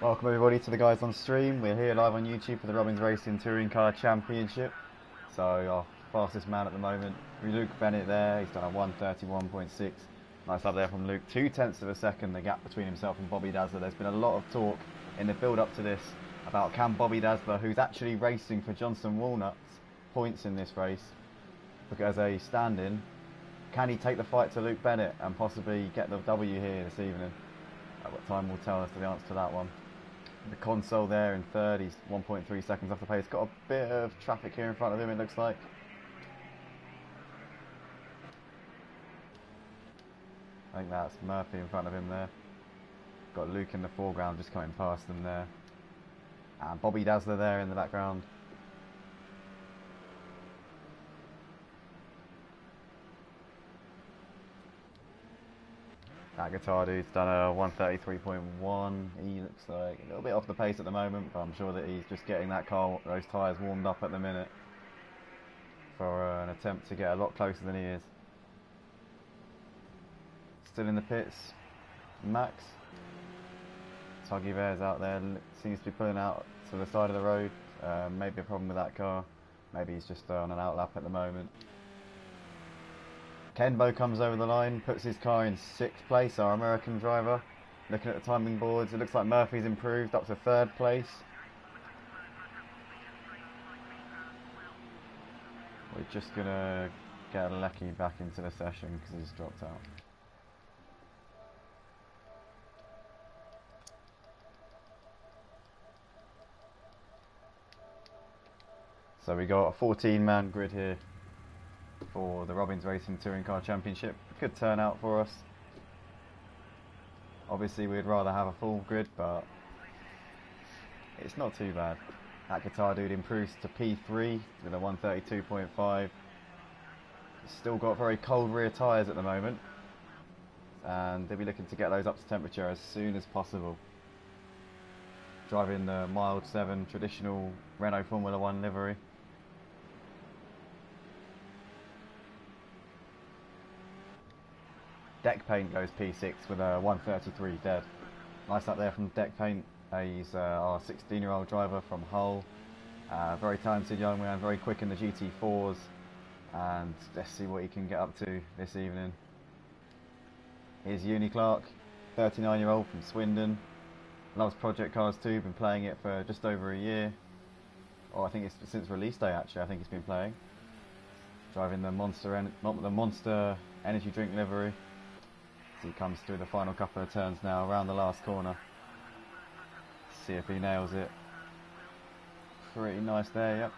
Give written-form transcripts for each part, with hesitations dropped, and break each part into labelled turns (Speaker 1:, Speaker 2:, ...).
Speaker 1: Welcome everybody to the guys on stream. We're here live on YouTube for the Robbins Racing Touring Car Championship. So our fastest man at the moment, Luke Bennett there, he's done a 1:31.6. Nice up there from Luke, 0.2 of a second, the gap between himself and Bobby Dazzler. There's been a lot of talk in the build up to this about can Bobby Dazzler, who's actually racing for Johnson Walnut's points in this race, as a stand-in, can he take the fight to Luke Bennett and possibly get the W here this evening? What time will tell us the answer to that one. The console there in third, he's 1.3 seconds off the pace. Got a bit of traffic here in front of him, it looks like. I think that's Murphy in front of him there. Got Luke in the foreground just coming past them there. And Bobby Dazzler there in the background. That guitar dude's done a 1:33.1. He looks like a little bit off the pace at the moment, but I'm sure that he's just getting that car, those tyres warmed up at the minute for an attempt to get a lot closer than he is. Still in the pits, Max. Tuggy Bear's out there, seems to be pulling out to the side of the road. Maybe a problem with that car. Maybe he's just on an outlap at the moment. Kenbo comes over the line, puts his car in 6th place, our American driver. Looking at the timing boards, it looks like Murphy's improved up to 3rd place. We're just going to get Lecky back into the session because he's dropped out. So we got a 14-man grid here for the Robbins Racing Touring Car Championship. Good turnout for us. Obviously we'd rather have a full grid, but it's not too bad. That guitar dude improves to P3 with a 1:32.5. Still got very cold rear tyres at the moment, and they'll be looking to get those up to temperature as soon as possible. Driving the mild 7 traditional Renault Formula 1 livery. Deck Paint goes P6 with a 1:33 dead. Nice up there from Deck Paint. He's our 16-year-old driver from Hull. Very talented young man, very quick in the GT4s. And let's see what he can get up to this evening. Here's Uni Clark, 39-year-old from Swindon. Loves project cars too, been playing it for just over a year. Oh, I think it's since release day actually, I think he's been playing. Driving the Monster Energy Drink livery. He comes through the final couple of turns now, around the last corner. See if he nails it. Pretty nice there, yep.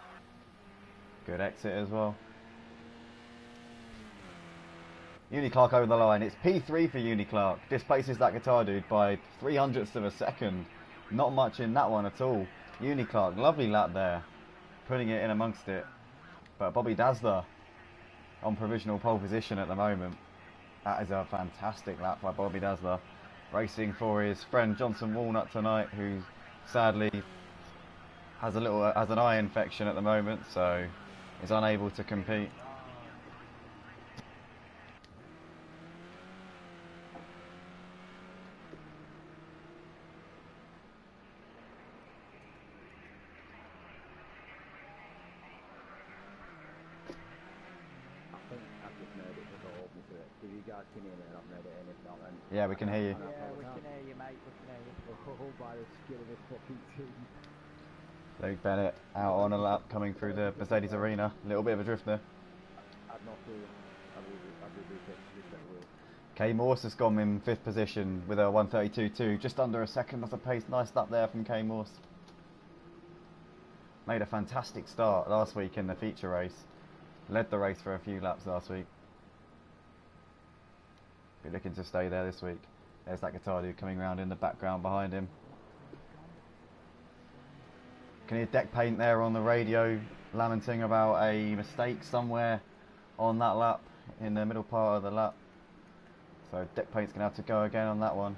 Speaker 1: Good exit as well. Uni Clark over the line. It's P3 for Uni Clark. Displaces that guitar dude by 0.03 of a second. Not much in that one at all. Uni Clark, lovely lap there. Putting it in amongst it. But Bobby Dazzler on provisional pole position at the moment. That is a fantastic lap by Bobby Dazzler, racing for his friend Johnson Walnut tonight, who sadly has an eye infection at the moment, so is unable to compete. Yeah, we can hear you.
Speaker 2: Yeah, we can hear you, mate. We can hear you. All by the skill of this fucking team.
Speaker 1: Luke Bennett out on a lap coming through the Mercedes arena. A little bit of a drift there. Kay Morse has gone in 5th position with a 1:32.2, just under a second off the pace. Nice lap there from Kay Morse. Made a fantastic start last week in the feature race. Led the race for a few laps last week. Be looking to stay there this week. There's that guitar dude coming round in the background behind him. Can hear Deck Paint there on the radio lamenting about a mistake somewhere on that lap, in the middle part of the lap. So Deck Paint's going to have to go again on that one.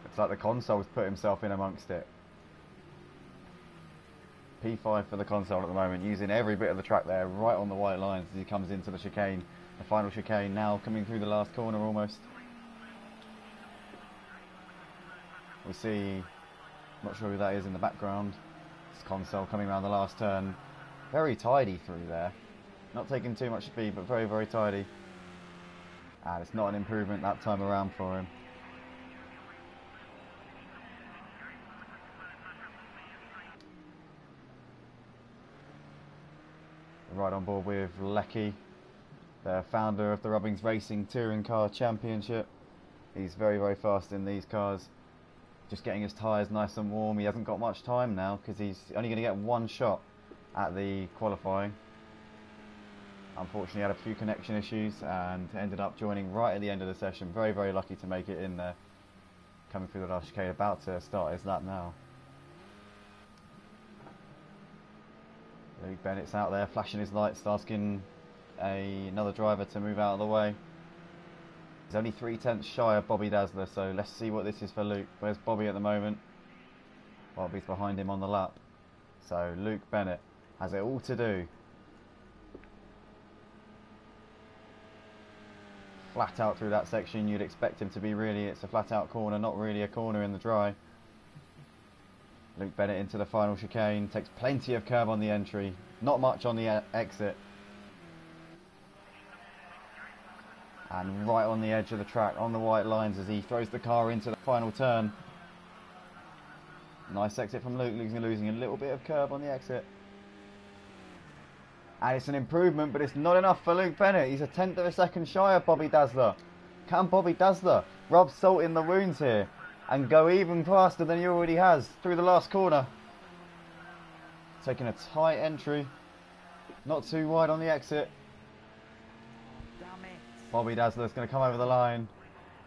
Speaker 1: Looks like the console's put himself in amongst it. P5 for the console at the moment, using every bit of the track there, right on the white lines as he comes into the chicane. The final chicane now coming through the last corner almost. We see, not sure who that is in the background. It's console coming around the last turn. Very tidy through there. Not taking too much speed, but very, very tidy. And it's not an improvement that time around for him. Right on board with Lecky, the founder of the Rubbings Racing Touring Car Championship. He's very, very fast in these cars. Just getting his tyres nice and warm. He hasn't got much time now because he's only going to get one shot at the qualifying. Unfortunately, had a few connection issues and ended up joining right at the end of the session. Very, very lucky to make it in there. Coming through the last chicane, about to start his lap now. Luke Bennett's out there flashing his lights, asking another driver to move out of the way. He's only 3/10 shy of Bobby Dazzler, so let's see what this is for Luke. Where's Bobby at the moment? Bobby's behind him on the lap. So Luke Bennett has it all to do. Flat out through that section, you'd expect him to be really, it's a flat out corner, not really a corner in the dry. Luke Bennett into the final chicane, takes plenty of curb on the entry, not much on the exit. And right on the edge of the track, on the white lines as he throws the car into the final turn. Nice exit from Luke, losing a little bit of curb on the exit. And it's an improvement, but it's not enough for Luke Bennett. He's a 1/10 of a second shy of Bobby Dazzler. Can Bobby Dazzler rub salt in the wounds here and go even faster than he already has through the last corner? Taking a tight entry, not too wide on the exit. Bobby Dazzler's going to come over the line,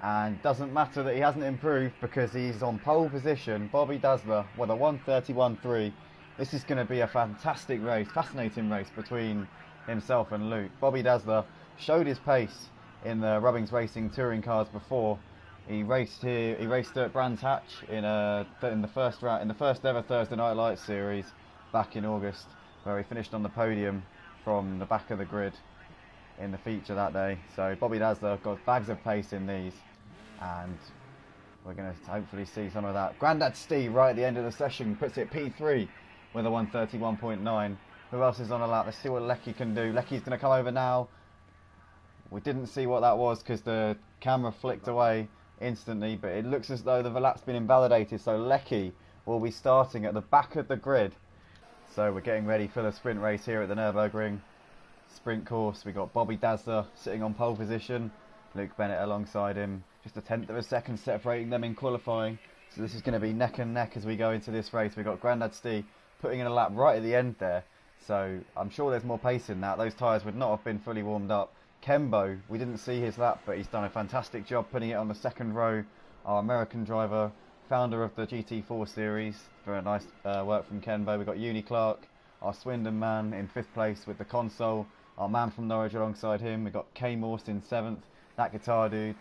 Speaker 1: and doesn't matter that he hasn't improved because he's on pole position. Bobby Dazzler with a 1:31.3. This is going to be a fantastic race, fascinating race between himself and Luke. Bobby Dazzler showed his pace in the Rubbings Racing touring cars before. He raced here. He raced at Brands Hatch in the first ever Thursday Night Lights series back in August, where he finished on the podium from the back of the grid in the feature that day. So Bobby Dazzler got bags of pace in these, and we're going to hopefully see some of that. Grandad Steve right at the end of the session puts it P3 with a 1:31.9. Who else is on a lap? Let's see what Lecky can do. Lecky's going to come over now. We didn't see what that was because the camera flicked away instantly, but it looks as though the lap's been invalidated, so Lecky will be starting at the back of the grid. So we're getting ready for the sprint race here at the Nurburgring sprint course. We got Bobby Dazzler sitting on pole position, Luke Bennett alongside him, just a 1/10 of a second separating them in qualifying. So this is going to be neck and neck as we go into this race. We've got Grandad Steve putting in a lap right at the end there, so I'm sure there's more pace in that. Those tyres would not have been fully warmed up. Kembo, we didn't see his lap, but he's done a fantastic job putting it on the second row. Our American driver, founder of the GT4 series. Very nice work from Kembo. We've got Uni Clark, our Swindon man, in 5th place with the console. Our man from Norwich alongside him. We've got K Morse in 7th. That guitar dude,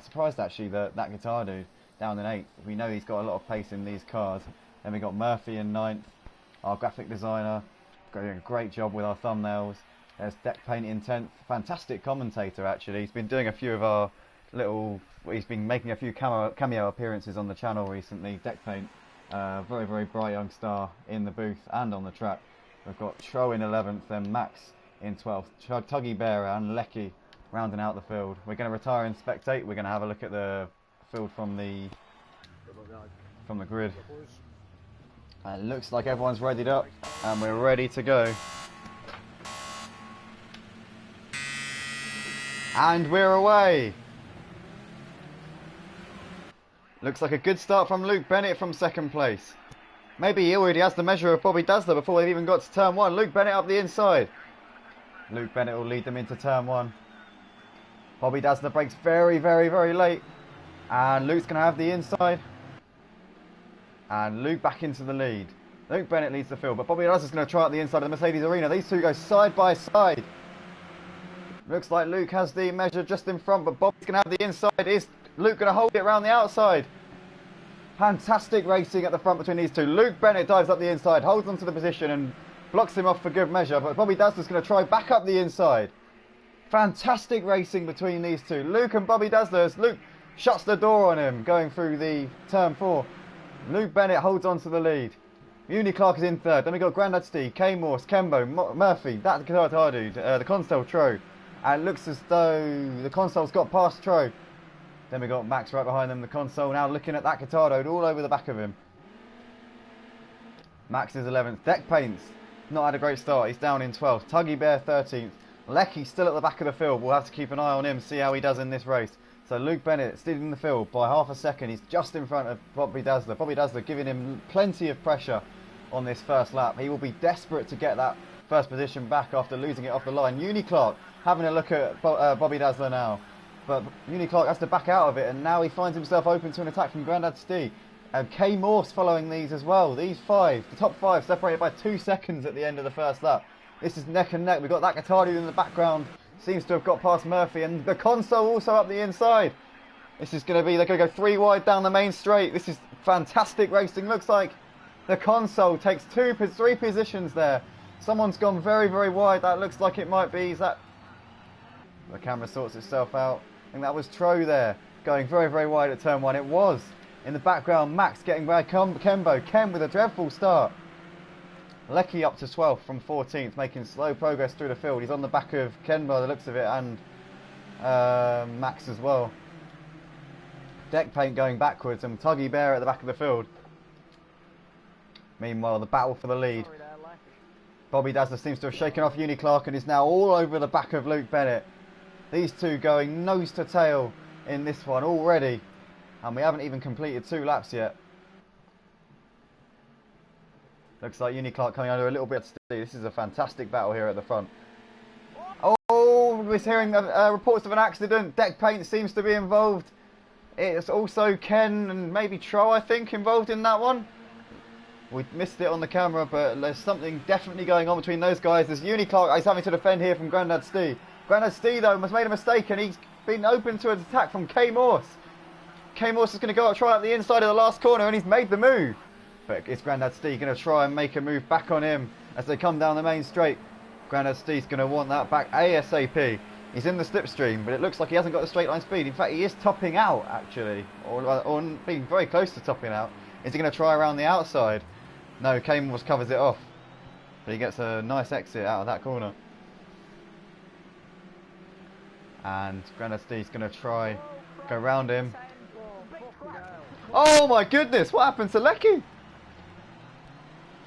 Speaker 1: surprised actually that guitar dude down in 8th. We know he's got a lot of pace in these cars. Then we got Murphy in 9th. Our graphic designer, doing a great job with our thumbnails. There's Deck Paint in 10th. Fantastic commentator actually. He's been doing a few of our he's been making a few cameo appearances on the channel recently. Deck Paint, very, very bright young star in the booth and on the track. We've got Tro in 11th, then Max in 12th. Tuggy Bearer and Lecky rounding out the field. We're going to retire and spectate. We're going to have a look at the field from the grid. And it looks like everyone's readied up and we're ready to go. And we're away. Looks like a good start from Luke Bennett from 2nd place. Maybe he already has the measure of Bobby Dazzler before they've even got to turn 1. Luke Bennett up the inside. Luke Bennett will lead them into turn 1. Bobby Dazzler brakes very, very, very late. And Luke's going to have the inside. And Luke back into the lead. Luke Bennett leads the field, but Bobby Dazzler's going to try out the inside of the Mercedes Arena. These two go side by side. Looks like Luke has the measure just in front, but Bobby's going to have the inside. Is Luke going to hold it around the outside? Fantastic racing at the front between these two. Luke Bennett dives up the inside, holds onto the position and blocks him off for good measure, but Bobby Dazzler's going to try back up the inside. Fantastic racing between these two. Luke and Bobby Dazzler, as Luke shuts the door on him going through the turn 4. Luke Bennett holds on to the lead. Uni Clark is in third. Then we got Grandad Steve, K Morse, Kembo, Murphy, that guitar dude, the console Tro. And it looks as though the console's got past Tro. Then we got Max right behind them, the console now looking at that guitar dude all over the back of him. Max is 11th. Deck Paint's not had a great start. He's down in 12th. Tuggy Bear 13th. Lecky's still at the back of the field. We'll have to keep an eye on him, see how he does in this race. So Luke Bennett still in the field by half a second. He's just in front of Bobby Dazzler. Bobby Dazzler giving him plenty of pressure on this first lap. He will be desperate to get that first position back after losing it off the line. Uni Clark having a look at Bobby Dazzler now. But Uni Clark has to back out of it, and now he finds himself open to an attack from Grandad Steve. K Morse following these as well. These 5, the top 5, separated by 2 seconds at the end of the first lap. This is neck and neck. We've got that guitar dude in the background. Seems to have got past Murphy, and the console also up the inside. This is going to be, they're going to go 3 wide down the main straight. This is fantastic racing. Looks like the console takes 3 positions there. Someone's gone very, very wide. That looks like it might be, is that... The camera sorts itself out. I think that was Tro there, going very, very wide at turn 1. It was. In the background, Max getting by Kembo. Kem with a dreadful start. Lecky up to 12th from 14th, making slow progress through the field. He's on the back of Ken by the looks of it, and Max as well. Deck Paint going backwards, and Tuggy Bear at the back of the field. Meanwhile, the battle for the lead. Bobby Dazzler seems to have shaken off Uni Clark and is now all over the back of Luke Bennett. These two going nose to tail in this one already. And we haven't even completed 2 laps yet. Looks like Uni Clark coming under a little bit of steam. This is a fantastic battle here at the front. Oh, we're hearing reports of an accident. Deck Paint seems to be involved. It's also Ken and maybe Tro, I think, involved in that one. We missed it on the camera, but there's something definitely going on between those guys. There's Uni Clark, he's having to defend here from Grandad Steve. Grandad Steve, though, has made a mistake, and he's been open to an attack from K Morse. K Morse is going to go up, try out the inside of the last corner, and he's made the move. But is Grandad Steve going to try and make a move back on him as they come down the main straight? Grandad Steve's going to want that back ASAP. He's in the slipstream, but it looks like he hasn't got the straight line speed. In fact, he is topping out, actually, or being very close to topping out. Is he going to try around the outside? No, K Morse covers it off. But he gets a nice exit out of that corner. And Grandad Steve's going to try go round him. Oh my goodness, what happened to Lecky?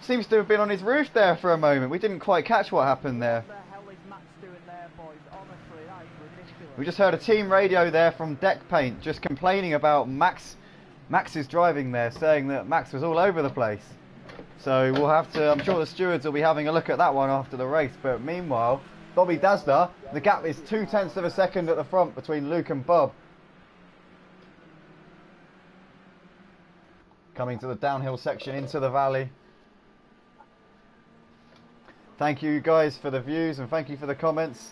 Speaker 1: Seems to have been on his roof there for a moment. We didn't quite catch what happened there.
Speaker 2: What the hell is Max doing there, boys? Honestly, that is ridiculous.
Speaker 1: We just heard a team radio there from Deck Paint just complaining about Max's driving there, saying that Max was all over the place. So we'll have to, I'm sure the stewards will be having a look at that one after the race. But meanwhile, Bobby Dazzler, the gap is 0.2 of a second at the front between Luke and Bob. Coming to the downhill section into the valley. Thank you guys for the views and thank you for the comments.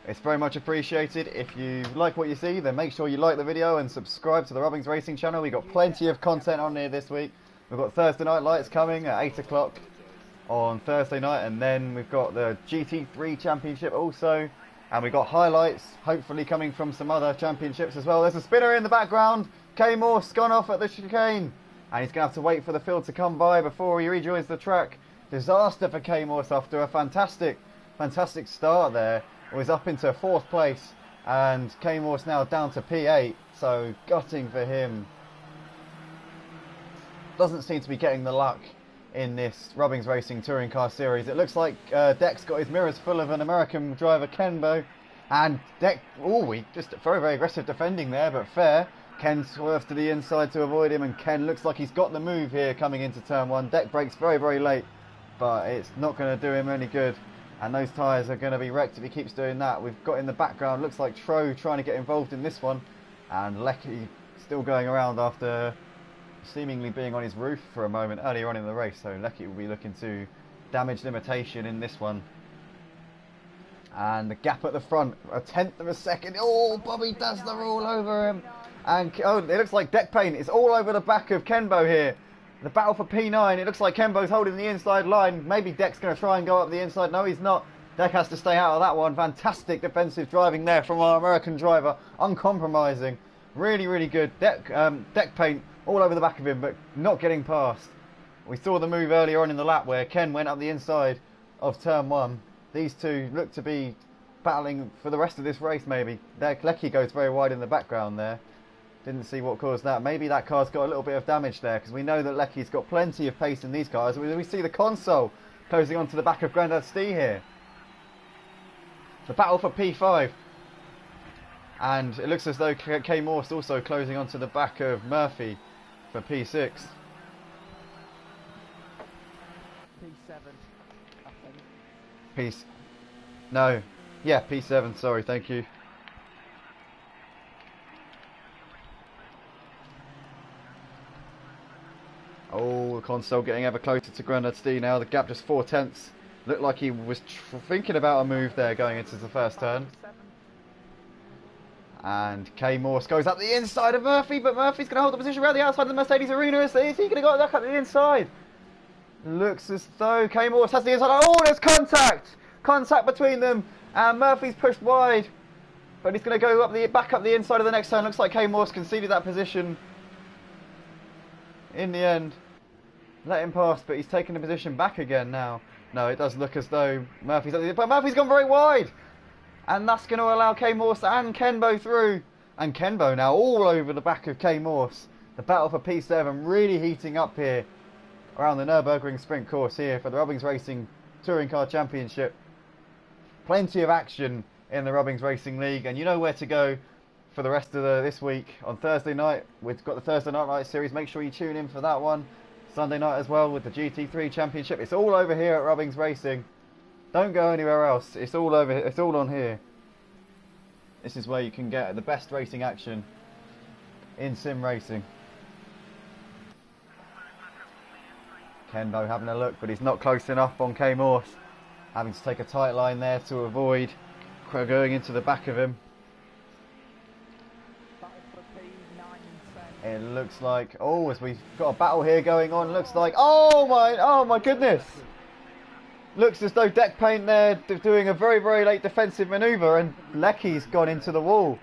Speaker 1: It's very much appreciated. If you like what you see, then make sure you like the video and subscribe to the Rubbings Racing channel. We've got plenty of content on here this week. We've got Thursday Night Lights coming at 8 o'clock on Thursday night, and then we've got the GT3 Championship also, and we've got highlights hopefully coming from some other championships as well. There's a spinner in the background. K Morse gone off at the chicane, and he's going to have to wait for the field to come by before he rejoins the track. Disaster for K Morse after a fantastic start there. It was up into 4th place, and K Morse now down to P8, so gutting for him. Doesn't seem to be getting the luck in this Rubbings Racing Touring Car Series. It looks like Deck's got his mirrors full of an American driver, Kenbo, and Deck, just very, very aggressive defending there, but fair. Ken swerves to the inside to avoid him, and Ken looks like he's got the move here coming into turn 1. Deck brakes very, very late, but it's not going to do him any good, and those tyres are going to be wrecked if he keeps doing that. We've got in the background, looks like Tro trying to get involved in this one, and Lecky still going around after seemingly being on his roof for a moment earlier on in the race, so Lecky will be looking to damage limitation in this one. And the gap at the front, 1/10 of a second. Oh, Bobby Dazzler all over him, And oh, it looks like deck paint is all over the back of Kenbo here. The battle for P9. It looks like Kenbo's holding the inside line. Maybe Deck's going to try and go up the inside. No, he's not. Deck has to stay out of that one. Fantastic defensive driving there from our American driver. Uncompromising. Really, really good. Deck paint all over the back of him, but not getting past. We saw the move earlier on in the lap where Ken went up the inside of turn 1. These two look to be battling for the rest of this race maybe. Lecky goes very wide in the background there. Didn't see what caused that. Maybe that car's got a little bit of damage there, because we know that Lecky's got plenty of pace in these cars. We see the console closing onto the back of Grandad Stee here. The battle for P5. And it looks as though K Morse also closing onto the back of Murphy for P6.
Speaker 2: P7, I think.
Speaker 1: No. Yeah, P7, sorry, thank you. Oh, the console getting ever closer to Grandad Stee now. The gap just 4/10. Looked like he was thinking about a move there going into the first turn. And K Morse goes up the inside of Murphy, but Murphy's going to hold the position around the outside of the Mercedes arena. Is he going to go back up the inside? Looks as though K Morse has the inside. Oh, there's contact! Contact between them, and Murphy's pushed wide. But he's going to go back up the inside of the next turn. Looks like K Morse conceded that position. In the end, let him pass, but he's taken the position back again now. No, it does look as though Murphy's up the... But Murphy's gone very wide! And that's going to allow K Morse and Kenbo through. And Kenbo now all over the back of K Morse. The battle for P7 really heating up here around the Nurburgring Sprint course here for the Rubbings Racing Touring Car Championship. Plenty of action in the Rubbings Racing League, and you know where to go for the rest of this week. On Thursday night, we've got the Thursday Night Light Series. Make sure you tune in for that one. Sunday night as well with the GT3 Championship. It's all over here at Rubbings Racing. Don't go anywhere else. It's all over. It's all on here. This is where you can get the best racing action in sim racing. Kenbo having a look, but he's not close enough on K Morse. Having to take a tight line there to avoid going into the back of him. It looks like, oh, as we've got a battle here going on, looks like, oh my goodness. Looks as though deck paint there doing a very, very late defensive manoeuvre, and Lecky's gone into the wall.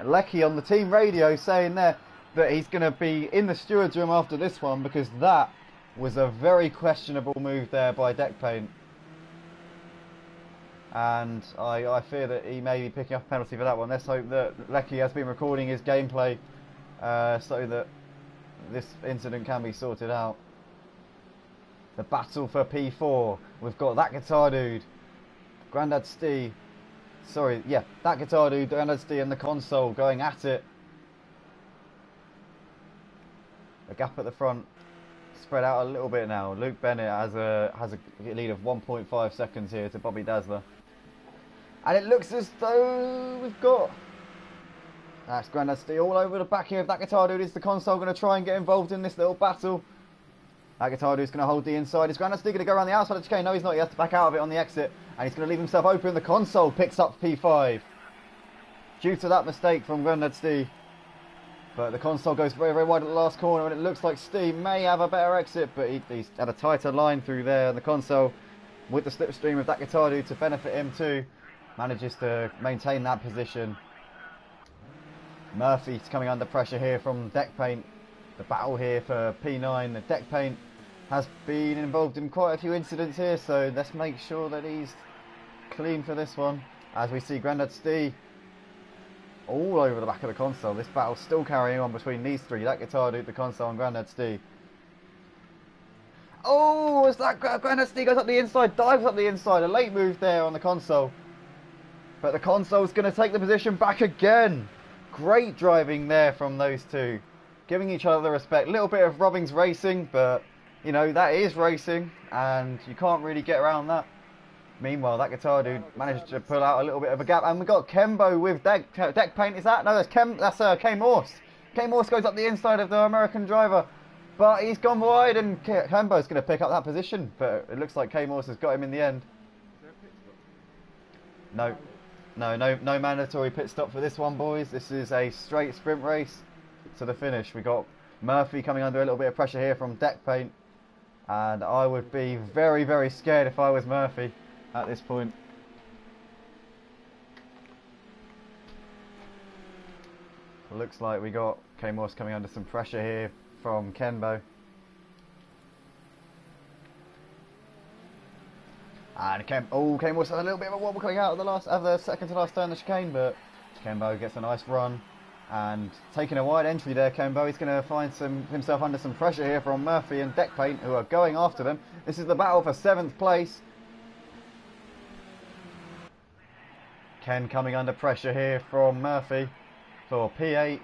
Speaker 1: And Lecky on the team radio saying there that he's going to be in the steward's room after this one, because that was a very questionable move there by deck paint. And I fear that he may be picking up a penalty for that one. Let's hope that Lecky has been recording his gameplay so that this incident can be sorted out. The battle for P4. We've got that guitar dude, Grandad Stee. Sorry, yeah, that guitar dude, Grandad Stee, and the console going at it. The gap at the front spread out a little bit now. Luke Bennett has a lead of 1.5 seconds here to Bobby Dazzler. And it looks as though we've got... That's Grandad Stee all over the back here of that guitar dude. Is the console going to try and get involved in this little battle? That guitar dude's going to hold the inside. Is Grandad Stee going to go around the outside of the chicane? No, he's not. He has to back out of it on the exit. And he's going to leave himself open. The console picks up P5. Due to that mistake from Grandad Stee. But the console goes very, very wide at the last corner. And it looks like Stee may have a better exit. But he's had a tighter line through there. And the console, with the slipstream of that guitar dude to benefit him too, manages to maintain that position. Murphy's coming under pressure here from deck paint. The battle here for P9. The deck paint has been involved in quite a few incidents here, so let's make sure that he's clean for this one. As we see Grandad Stee all over the back of the console. This battle's still carrying on between these three. That guitar dude, the console, and Grandad Stee. Oh, as that Grandad Stee goes up the inside, dives up the inside. A late move there on the console. But the console's going to take the position back again. Great driving there from those two. Giving each other the respect. A little bit of Rubbings racing, but, you know, that is racing. And you can't really get around that. Meanwhile, that guitar dude managed to pull out a little bit of a gap. And we've got Kenbo with deck paint. Is that? No, that's K Morse. K Morse goes up the inside of the American driver. But he's gone wide, and Kenbo's going to pick up that position. But it looks like K Morse has got him in the end. No. No mandatory pit stop for this one, boys. This is a straight sprint race to the finish. We got Murphy coming under a little bit of pressure here from deck paint, and I would be very, very scared if I was Murphy at this point. Looks like we got K-Morse coming under some pressure here from Kenbo. And K-Morse had a little bit of a wobble coming out of the second to last turn of the chicane, but Kenbo gets a nice run and taking a wide entry there. Kenbo, he's going to find himself under some pressure here from Murphy and deck paint, who are going after them. This is the battle for 7th place. Ken coming under pressure here from Murphy for P8.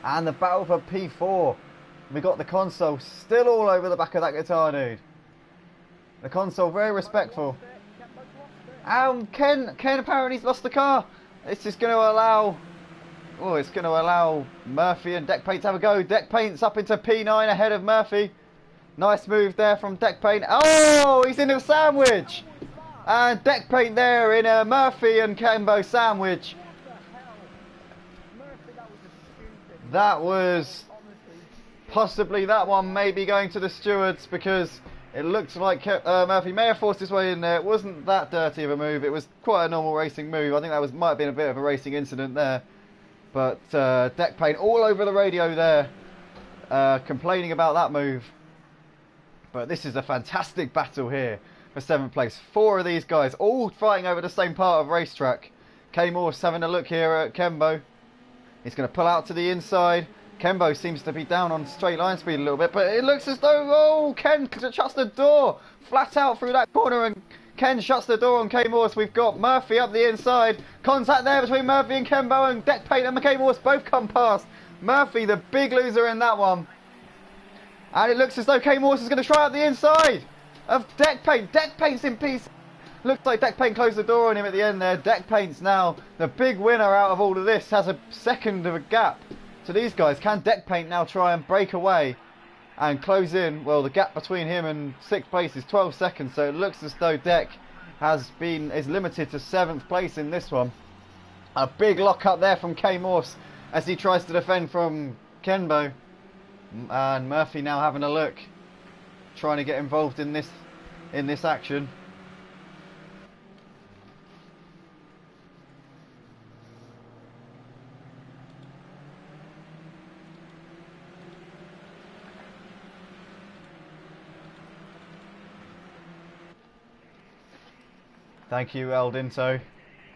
Speaker 1: And the battle for P4. We got the console still all over the back of that guitar dude. The console very respectful. And Ken apparently's lost the car. This is going to allow Murphy and deck paint to have a go. Deck paint's up into P9 ahead of Murphy. Nice move there from deck paint. Oh, he's in a sandwich. And deck paint there in a Murphy and Kenbo sandwich. That was possibly that one maybe going to the stewards, because it looked like Murphy may have forced his way in there. It wasn't that dirty of a move. It was quite a normal racing move. I think that might have been a bit of a racing incident there. But deck paint all over the radio there, complaining about that move. But this is a fantastic battle here for 7th place. 4 of these guys all fighting over the same part of racetrack. K-Morse having a look here at Kenbo. He's going to pull out to the inside. Kenbo seems to be down on straight line speed a little bit, but it looks as though, Ken shuts the door flat out through that corner, and Ken shuts the door on K-Morse. We've got Murphy up the inside. Contact there between Murphy and Kenbo, and deck paint and K-Morse both come past. Murphy, the big loser in that one. And it looks as though K-Morse is going to try out the inside of deck paint. Deck paint's in peace. Looks like deck paint closed the door on him at the end there. Deck paint's now the big winner out of all of this. Has a second of a gap to these guys. Can deck paint now try and break away and close in? Well, the gap between him and 6th place is 12 seconds, so it looks as though deck is limited to 7th place in this one. A big lock up there from K-Morse as he tries to defend from Kenbo, and Murphy now having a look, trying to get involved in this action. Thank you, El Dinto,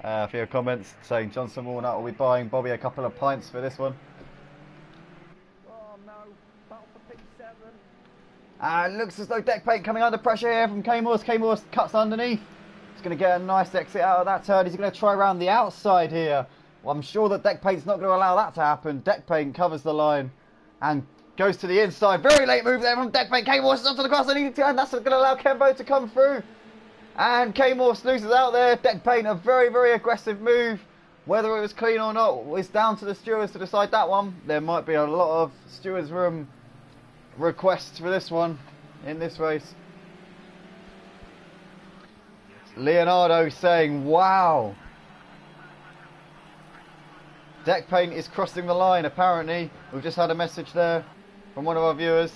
Speaker 1: for your comments, saying Johnson Walnut will be buying Bobby a couple of pints for this one.
Speaker 2: Oh no, battle for P7.
Speaker 1: And looks as though deck paint coming under pressure here from K-Morse. K-Morse cuts underneath. He's going to get a nice exit out of that turn. He's going to try around the outside here. Well, I'm sure that deck paint's not going to allow that to happen. Deck paint covers the line and goes to the inside. Very late move there from deck paint. K-Morse is onto the cross, and that's going to allow Kenbo to come through. And K-Morse loses out there. Deck paint, a very, very aggressive move. Whether it was clean or not is down to the stewards to decide that one. There might be a lot of stewards' room requests for this one in this race. Leonardo saying, wow. Deck paint is crossing the line, apparently. We've just had a message there from one of our viewers.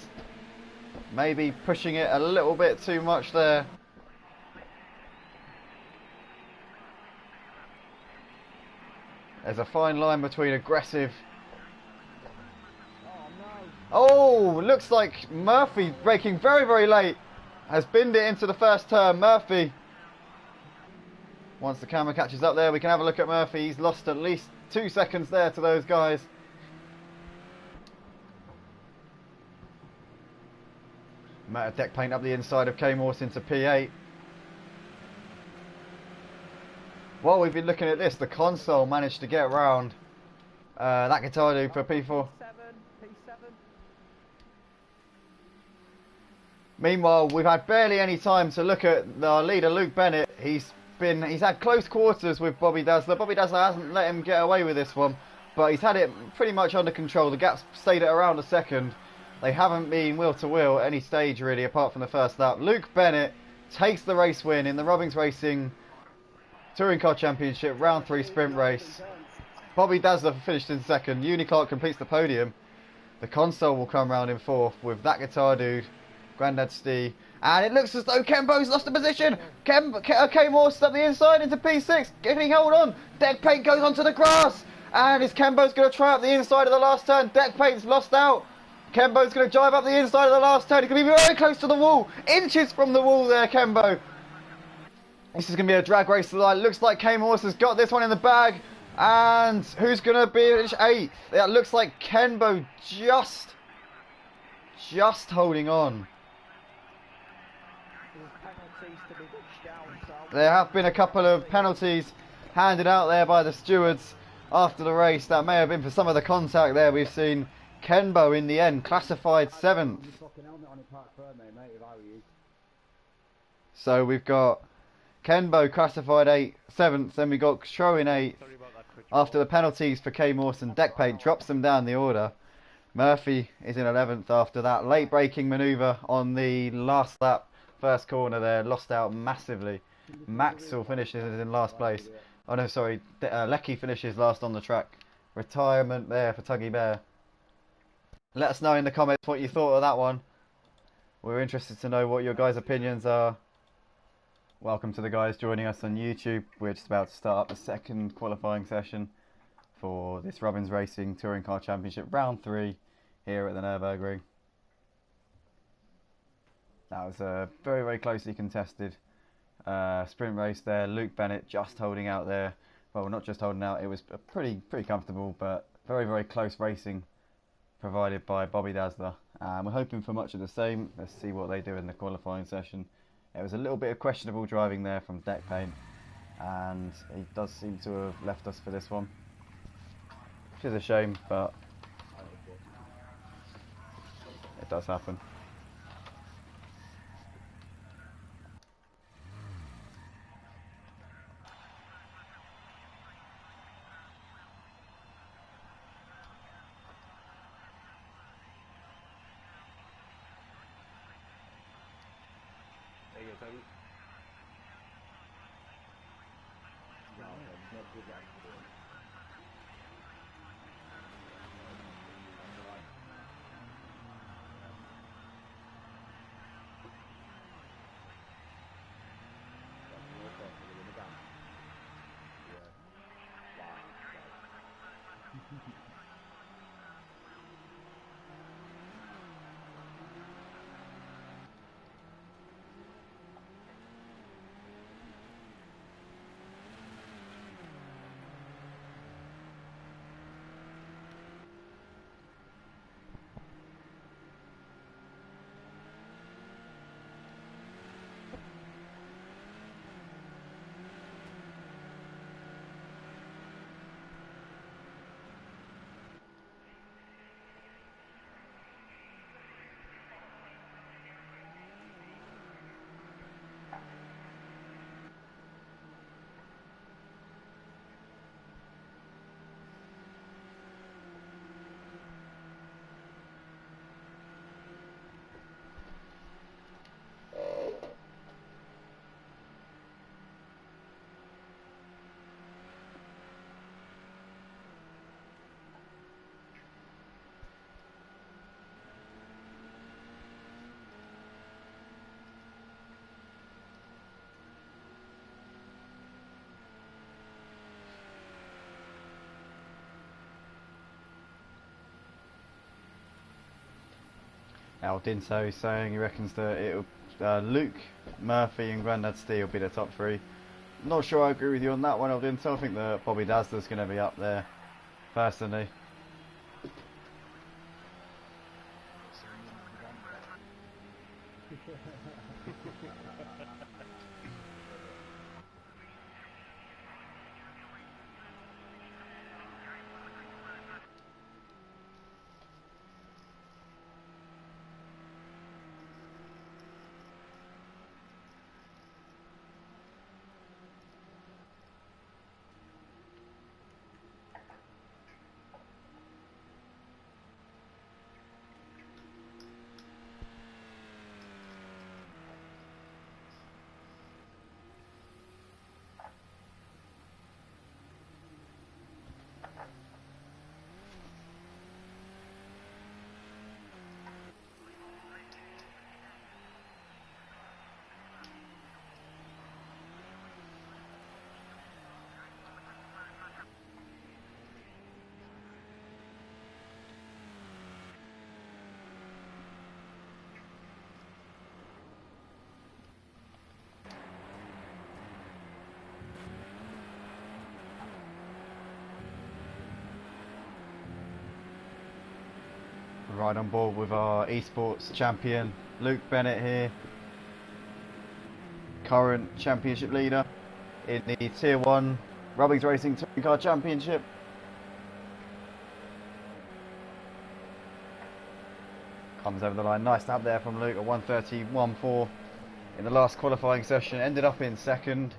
Speaker 1: Maybe pushing it a little bit too much there. There's a fine line between aggressive. Oh, looks like Murphy, braking very, very late, has binned it into the first turn. Murphy, once the camera catches up there, we can have a look at Murphy. He's lost at least 2 seconds there to those guys. Deck paint up the inside of K-Morse into P8. While we've been looking at this, the console managed to get around that guitar dude for P4.
Speaker 2: P7.
Speaker 1: Meanwhile, we've had barely any time to look at our leader, Luke Bennett. He's had close quarters with Bobby Dazzler. Bobby Dazzler hasn't let him get away with this one, but he's had it pretty much under control. The gap's stayed at around a second. They haven't been wheel to wheel at any stage really, apart from the first lap. Luke Bennett takes the race win in the Robbins Racing Touring Car Championship round 3 sprint race. Bobby Dazzler finished in second. Uni Clark completes the podium. The console will come round in 4th with that guitar dude, Grandad Steve. And it looks as though Kembo's lost the position. K Morse up the inside into P6. Can he hold on? Deck Paint goes onto the grass. And is Kembo's going to try up the inside of the last turn. Deck Paint's lost out. Kembo's going to drive up the inside of the last turn. He's going to be very close to the wall. Inches from the wall there, Kembo. This is going to be a drag race. Looks like K Morse has got this one in the bag. And who's going to be 8th? It looks like Kembo just holding on. There have been a couple of penalties handed out there by the stewards after the race. That may have been for some of the contact there. We've seen Kenbo in the end classified 7th. So we've got Kenbo classified 7th, then we got Stroh in 8th. After the penalties for K Mawson, Deck Paint drops them down the order. Murphy is in 11th after that late braking manoeuvre on the last lap. First corner there, lost out massively. Maxwell finishes in last place. Oh no, sorry, Lecky finishes last on the track. Retirement there for Tuggy Bear. Let us know in the comments what you thought of that one. We're interested to know what your guys' opinions are. Welcome to the guys joining us on YouTube. We're just about to start up the second qualifying session for this Robbins Racing Touring Car Championship round 3 here at the Nurburgring. That was a very, very closely contested sprint race there. Luke Bennett just holding out there. Well, not just holding out, it was pretty comfortable, but very, very close racing provided by Bobby Dazzler. We're hoping for much of the same. Let's see what they do in the qualifying session. It was a little bit of questionable driving there from Deck Paint, and he does seem to have left us for this one, which is a shame, but it does happen. Al Dinso saying he reckons that Luke, Murphy and Grandad Steve will be the top 3. Not sure I agree with you on that one, Al Dinso. I think that Bobby Dazzler's going to be up there, personally. Right on board with our esports champion, Luke Bennett here. Current championship leader in the Tier 1 Rubbings Racing Touring Car Championship. Comes over the line, nice lap there from Luke, a 1:31.4 in the last qualifying session. Ended up in second,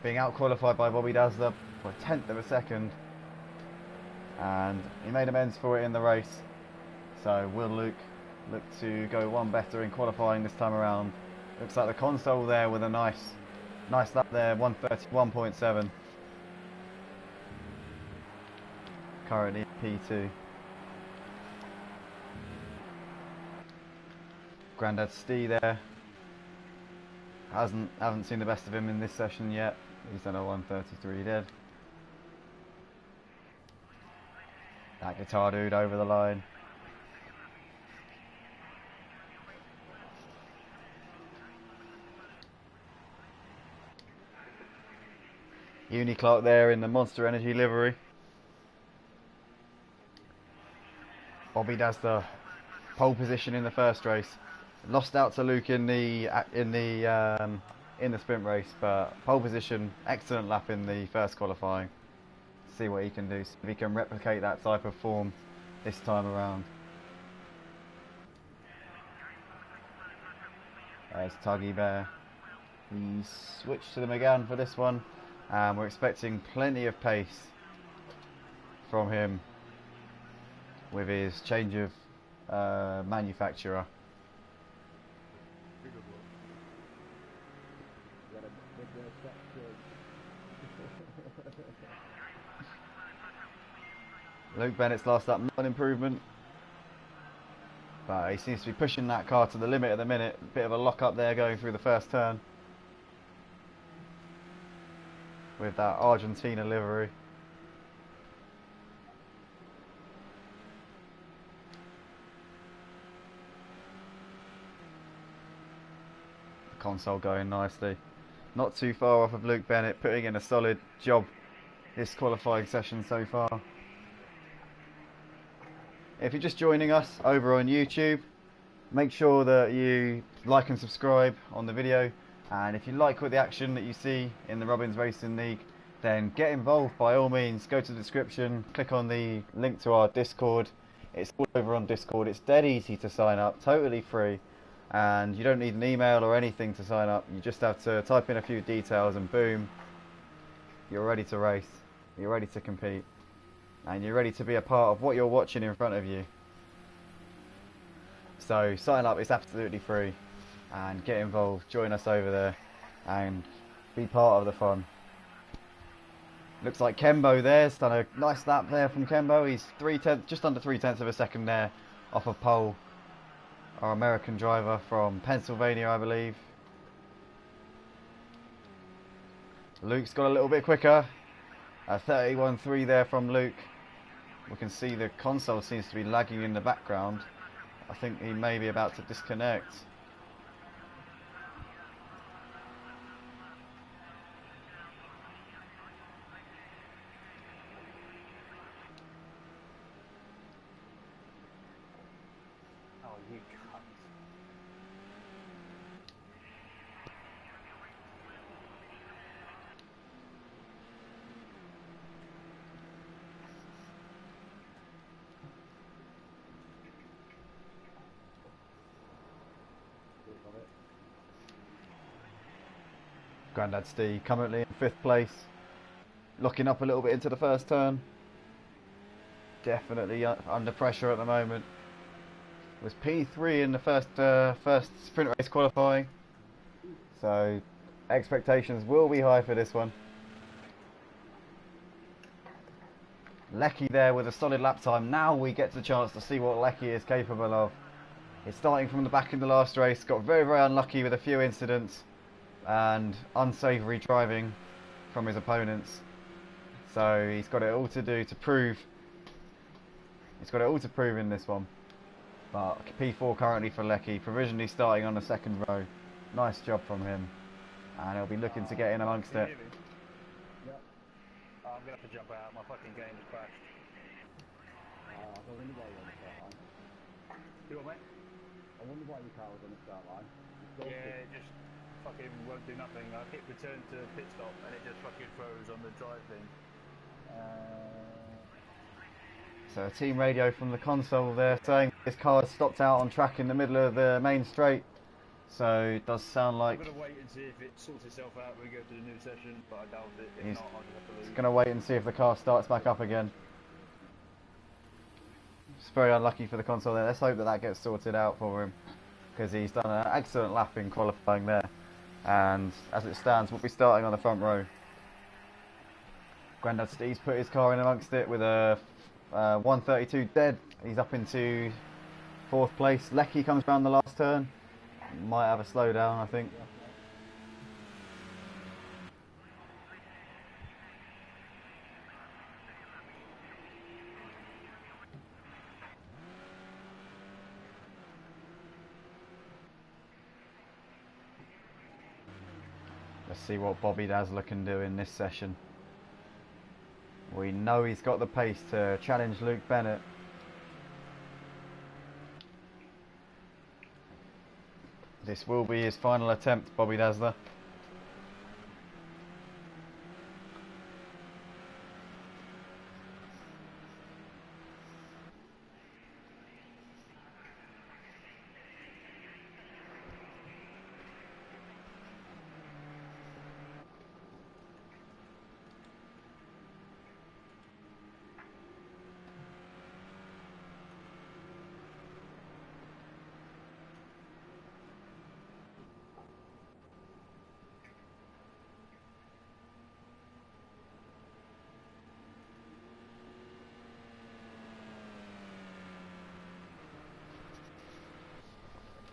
Speaker 1: being out qualified by Bobby Dazzler for a 10th of a second, and he made amends for it in the race. So will Luke look to go one better in qualifying this time around? Looks like the console there with a nice lap there, 1:31.7. Currently P2. Grandad Stee there. Haven't seen the best of him in this session yet. He's done a 1:33 dead. That guitar dude over the line. Uni Clark there in the Monster Energy livery. Bobby Dazzler pole position in the first race. Lost out to Luke in the sprint race, but pole position, excellent lap in the first qualifying. See what he can do, see if he can replicate that type of form this time around. There's Tuggy Bear. He's switched to the Megane for this one, and we're expecting plenty of pace from him with his change of manufacturer. Luke Bennett's last lap, not an improvement, but he seems to be pushing that car to the limit at the minute. Bit of a lock up there going through the first turn with that Argentina livery. The console going nicely. Not too far off of Luke Bennett, putting in a solid job this qualifying session so far. If you're just joining us over on YouTube, make sure that you like and subscribe on the video, and if you like what the action that you see in the Rubbings Racing League, then get involved by all means. Go to the description, click on the link to our Discord. It's all over on Discord. It's dead easy to sign up, totally free, and you don't need an email or anything to sign up. You just have to type in a few details and boom, you're ready to race, you're ready to compete, and you're ready to be a part of what you're watching in front of you. So sign up, it's absolutely free, and get involved, join us over there and be part of the fun. Looks like Kembo there's done a nice lap there from Kembo. He's just under 3/10 of a second there off of pole. Our American driver from Pennsylvania, I believe. Luke's got a little bit quicker. A 31.3 there from Luke. We can see the console seems to be lagging in the background. I think he may be about to disconnect.
Speaker 2: Oh, you cunt.
Speaker 1: Grandad Steve currently in 5th place, locking up a little bit into the first turn. Definitely under pressure at the moment. Was P3 in the first sprint race qualifying, so expectations will be high for this one. Lecky there with a solid lap time. Now we get the chance to see what Lecky is capable of. He's starting from the back in the last race, got very unlucky with a few incidents and unsavoury driving from his opponents. So he's got it all to do to prove. He's got it all to prove in this one. But P4 currently for Lecky, provisionally starting on the second row. Nice job from him, and he'll be looking to get in amongst it.
Speaker 2: Yep.
Speaker 3: I'm gonna have to jump out. My fucking game has crashed.
Speaker 2: I've already got one.
Speaker 3: You what, mate?
Speaker 2: I wonder why your car was on the start line.
Speaker 3: Yeah, it just fucking won't do nothing. I hit return to pit stop and it just fucking froze on the drive thing.
Speaker 1: So a team radio from the console there saying his car has stopped out on track in the middle of the main straight. So it does sound like
Speaker 3: I'm going to wait and see if it sorts itself out when we go to the new session, but I doubt it. If not, I'll just have to leave.
Speaker 1: he's going to wait and see if the car starts back up again. It's very unlucky for the console there. Let's hope that that gets sorted out for him, because he's done an excellent lap in qualifying there. And as it stands, we'll be starting on the front row. Grandad Steve's put his car in amongst it with a 132 dead. He's up into 4th place. Lecky comes round the last turn. Might have a slowdown, I think. Let's see what Bobby Dazzler can do in this session. We know he's got the pace to challenge Luke Bennett. This will be his final attempt, Bobby Dazzler.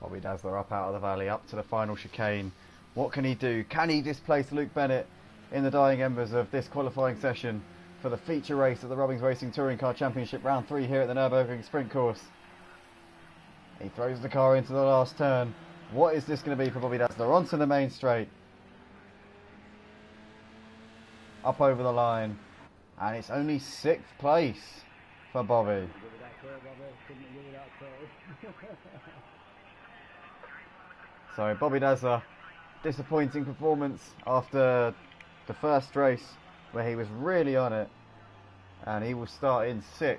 Speaker 1: Bobby Dazzler up out of the valley, up to the final chicane. What can he do? Can he displace Luke Bennett in the dying embers of this qualifying session for the feature race of the Robbins Racing Touring Car Championship Round 3 here at the Nurburgring Sprint course? He throws the car into the last turn. What is this going to be for Bobby Dazzler? Onto the main straight. Up over the line. And it's only 6th place for Bobby. So Bobby Dazzler, disappointing performance after the first race where he was really on it, and he will start in 6th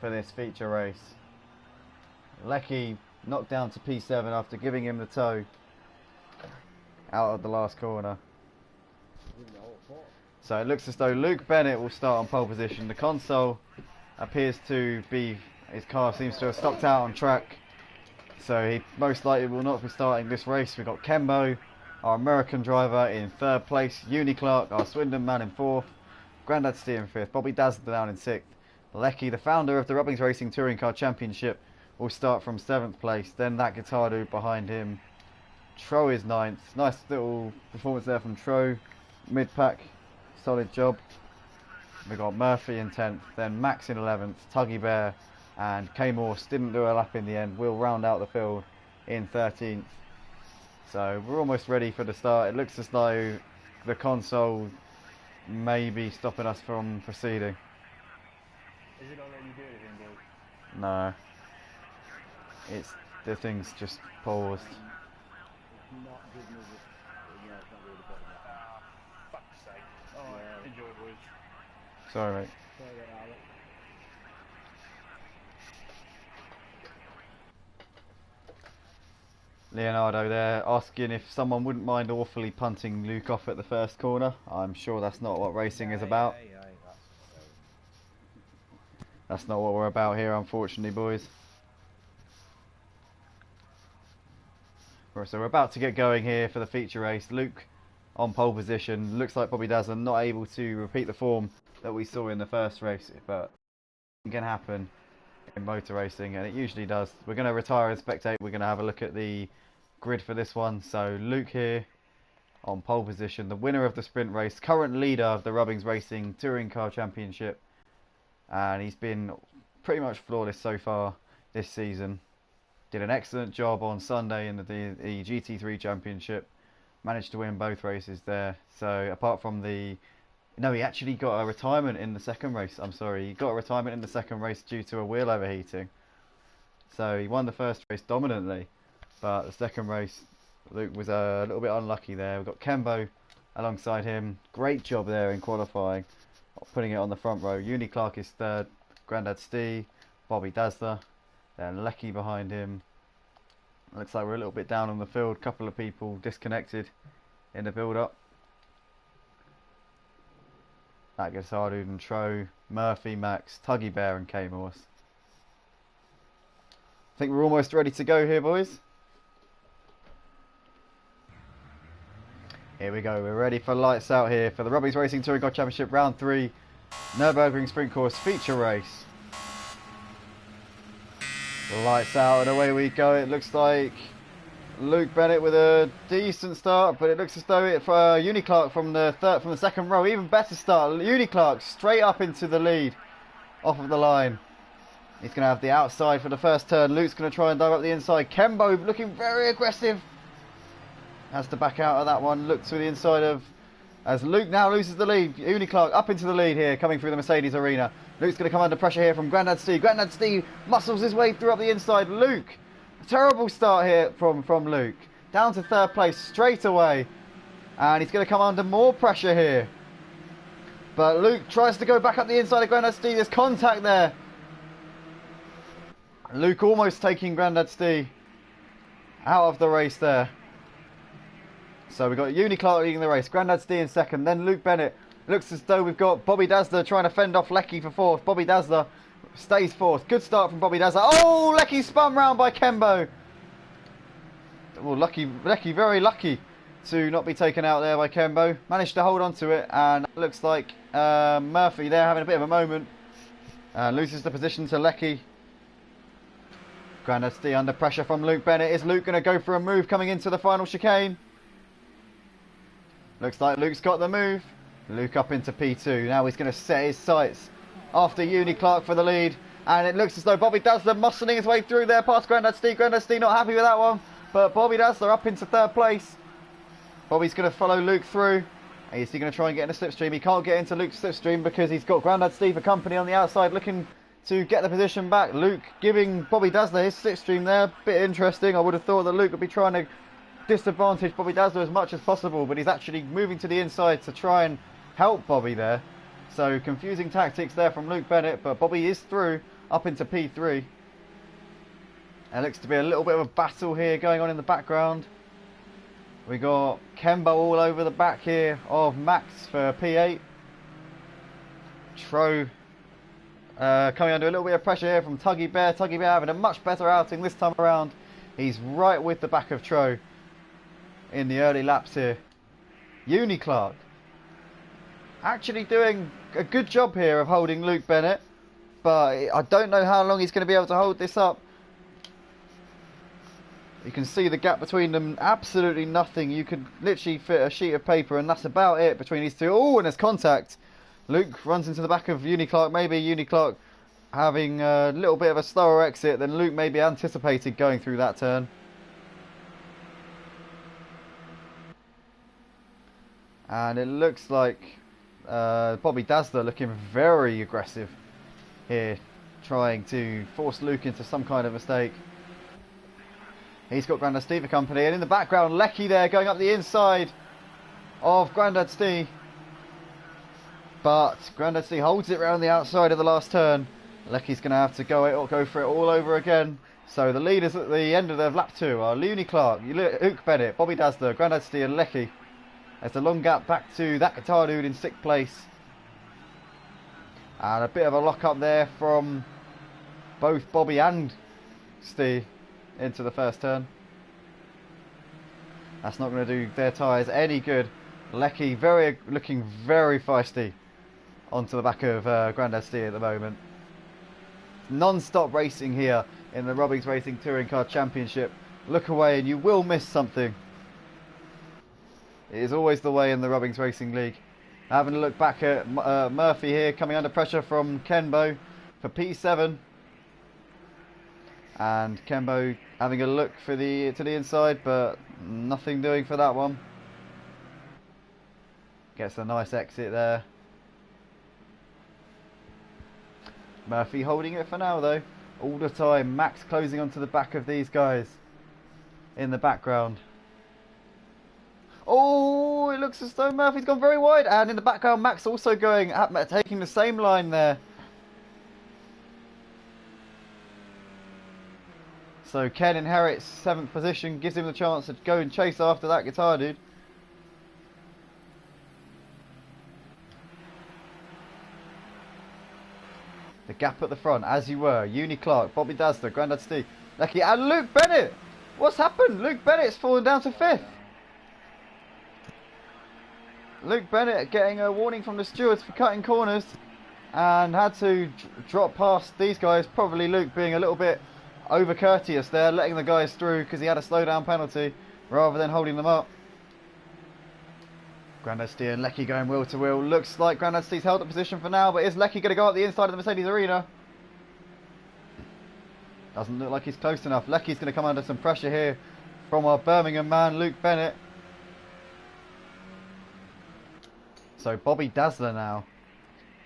Speaker 1: for this feature race. Lecky knocked down to P7 after giving him the tow out of the last corner. So it looks as though Luke Bennett will start on pole position. The console appears to be, his car seems to have stopped out on track, so he most likely will not be starting this race. We've got Kembo, our American driver, in 3rd place. Uni Clark, our Swindon man, in 4th. Grandad Steer in 5th. Bobby Dazzler down in 6th. Lecky, the founder of the Robbins Racing Touring Car Championship, will start from 7th place. Then that guitar dude behind him. Tro is 9th. Nice little performance there from Tro. Mid-pack, solid job. We've got Murphy in 10th. Then Max in 11th. Tuggy Bear and K Morse didn't do a lap in the end. We'll round out the field in 13th. So we're almost ready for the start. It looks as though the console may be stopping us from proceeding.
Speaker 3: Is it not letting you do anything, boys?
Speaker 1: No. It's, the thing's just paused.
Speaker 3: Fuck's sake. Alright, enjoy, boys.
Speaker 1: Sorry, mate. Leonardo there asking if someone wouldn't mind awfully punting Luke off at the first corner. I'm sure that's not what racing is about. That's not what we're about here, unfortunately, boys. Right, so we're about to get going here for the feature race. Luke on pole position. Looks like Bobby Dazzler not able to repeat the form that we saw in the first race, but it can happen in motor racing, and it usually does. We're going to retire and spectate. We're going to have a look at the grid for this one. So Luke here on pole position, the winner of the sprint race, current leader of the Robbins Racing Touring Car Championship, and he's been pretty much flawless so far this season. Did an excellent job on Sunday in the GT3 Championship, managed to win both races there. So apart from the, no, he actually got a retirement in the second race. I'm sorry, he got a retirement in the second race due to a wheel overheating. So he won the first race dominantly, but the second race Luke was a little bit unlucky there. We've got Kembo alongside him. Great job there in qualifying, putting it on the front row. Uni Clark is third, Grandad Stee, Bobby Dazzler, then Lecky behind him. Looks like we're a little bit down on the field. Couple of people disconnected in the build-up. That gets Ardud and Tro, Murphy, Max, Tuggy Bear and K-Morse. I think we're almost ready to go here, boys. Here we go, we're ready for lights out here for the Robbins Racing Touring Car Championship Round 3 Nurburgring Sprint Course feature race. Lights out and away we go. It looks like Luke Bennett with a decent start, but it looks as though it for Uni Clark from the second row, even better start. Uni Clark straight up into the lead off of the line. He's going to have the outside for the first turn. Luke's going to try and dive up the inside. Kembo looking very aggressive. Has to back out of that one. Look to the inside of... As Luke now loses the lead. Uni Clark up into the lead here, coming through the Mercedes arena. Luke's going to come under pressure here from Grandad Stee. Grandad Stee muscles his way through up the inside. Luke, a terrible start here from Luke. Down to third place straight away. And he's going to come under more pressure here. But Luke tries to go back up the inside of Grandad Stee. There's contact there. Luke almost taking Grandad Stee out of the race there. So we've got Uni Clark leading the race, Grandad Stee in second, then Luke Bennett. Looks as though we've got Bobby Dazzler trying to fend off Lecky for fourth. Bobby Dazzler stays fourth. Good start from Bobby Dazzler. Oh, Lecky spun round by Kembo. Well, Lecky very lucky to not be taken out there by Kembo. Managed to hold on to it, and it looks like Murphy there having a bit of a moment. Loses the position to Lecky. Grandad Stee under pressure from Luke Bennett. Is Luke going to go for a move coming into the final chicane? Looks like Luke's got the move. Luke up into P2. Now he's going to set his sights after Uni Clark for the lead. And it looks as though Bobby Dazzler muscling his way through there past Grandad Stee. Grandad Stee not happy with that one. But Bobby Dazzler up into third place. Bobby's going to follow Luke through. Is he going to try and get in a slipstream? He can't get into Luke's slipstream because he's got Grandad Stee for company on the outside looking to get the position back. Luke giving Bobby Dazzler his slipstream there. Bit interesting. I would have thought that Luke would be trying to disadvantage Bobby Dazzler as much as possible, but he's actually moving to the inside to try and help Bobby there. So confusing tactics there from Luke Bennett, but Bobby is through up into P3. It looks to be a little bit of a battle here going on in the background. We got Kembo all over the back here of Max for P8. Tro coming under a little bit of pressure here from Tuggy Bear. Tuggy Bear having a much better outing this time around. He's right with the back of Tro in the early laps here. Uni Clark actually doing a good job here of holding Luke Bennett, but I don't know how long he's going to be able to hold this up. You can see the gap between them, absolutely nothing. You could literally fit a sheet of paper and that's about it between these two. Oh, and there's contact. Luke runs into the back of Uni Clark. Maybe Uni Clark having a little bit of a slower exit than Luke maybe anticipated going through that turn. And it looks like Bobby Dazzler looking very aggressive here, trying to force Luke into some kind of mistake. He's got Grandad Stee for company, and in the background Lecky there going up the inside of Grandad Stee. But Grandad Stee holds it round the outside of the last turn. Lecky's going to have to go for it all over again. So the leaders at the end of the lap 2 are Uni Clark, Luke Bennett, Bobby Dazzler, Grandad Stee and Lecky. There's a long gap back to that guitar dude in 6th place. And a bit of a lock up there from both Bobby and Stee into the first turn. That's not going to do their tyres any good. Lecky looking very feisty onto the back of Grandad Stee at the moment. Non-stop racing here in the Robbins Racing Touring Car Championship. Look away and you will miss something. It is always the way in the Robbins Racing League. Having a look back at Murphy here, coming under pressure from Kembo for P7. And Kembo having a look to the inside, but nothing doing for that one. Gets a nice exit there. Murphy holding it for now though. all the time. Max closing onto the back of these guys in the background. Oh, it looks as though Murphy's gone very wide, and in the background Max also going, taking the same line there. So Ken inherits 7th position, gives him the chance to go and chase after that guitar dude. The gap at the front, as you were. Uni Clark, Bobby Dazzler, Grandad Steve, Lecky, and Luke Bennett! What's happened? Luke Bennett's fallen down to 5th. Luke Bennett getting a warning from the stewards for cutting corners and had to drop past these guys. Probably Luke being a little bit over courteous there, letting the guys through because he had a slow down penalty rather than holding them up. Grandad Steve and Lecky going wheel to wheel. Looks like Grandad Steve's held the position for now, but is Lecky going to go up the inside of the Mercedes arena? Doesn't look like he's close enough. Lecky's going to come under some pressure here from our Birmingham man, Luke Bennett. So Bobby Dazzler now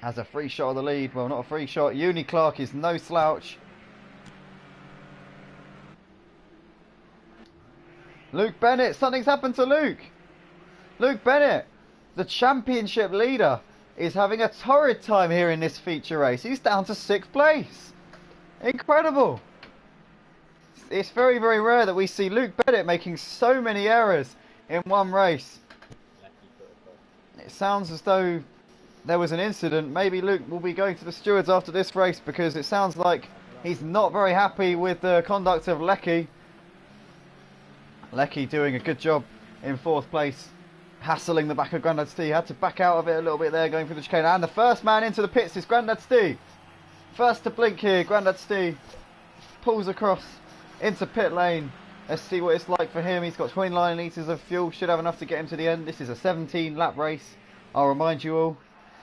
Speaker 1: has a free shot of the lead. Well, not a free shot. Uni Clark is no slouch. Luke Bennett, something's happened to Luke. Luke Bennett, the championship leader, is having a torrid time here in this feature race. He's down to 6th place. Incredible. It's very, very rare that we see Luke Bennett making so many errors in one race. It sounds as though there was an incident. Maybe Luke will be going to the stewards after this race because it sounds like he's not very happy with the conduct of Lecky. Lecky doing a good job in 4th place, hassling the back of Grandad Steve. Had to back out of it a little bit there, going through the chicane. And the first man into the pits is Grandad Steve. First to blink here, Grandad Steve pulls across into pit lane. Let's see what it's like for him. He's got 29 litres of fuel, should have enough to get him to the end. This is a 17 lap race, I'll remind you all.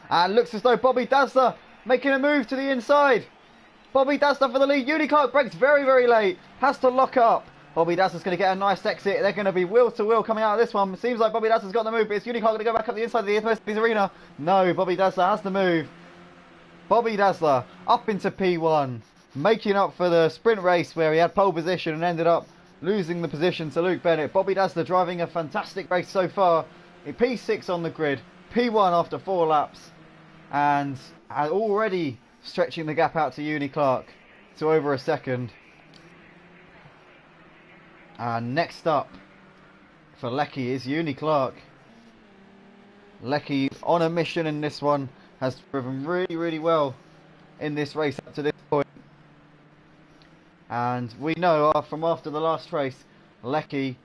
Speaker 1: And looks as though Bobby Dazzler making a move to the inside. Bobby Dazzler for the lead. Uni Clark breaks very, very late, has to lock up. Bobby Dazzler's going to get a nice exit. They're going to be wheel to wheel coming out of this one. It seems like Bobby Dazzler's got the move, but it's Uni Clark going to go back up the inside of the Mercedes arena. No, Bobby Dazzler has the move. Bobby Dazzler up into P1, making up for the sprint race where he had pole position and ended up losing the position to Luke Bennett. Bobby Dazzler driving a fantastic race so far. In P6 on the grid, P1 after 4 laps, and already stretching the gap out to Uni Clark to over a second. And next up for Lecky is Uni Clark. Lecky on a mission in this one, has driven really, really well in this race up to this point. And we know from after the last race, Lecky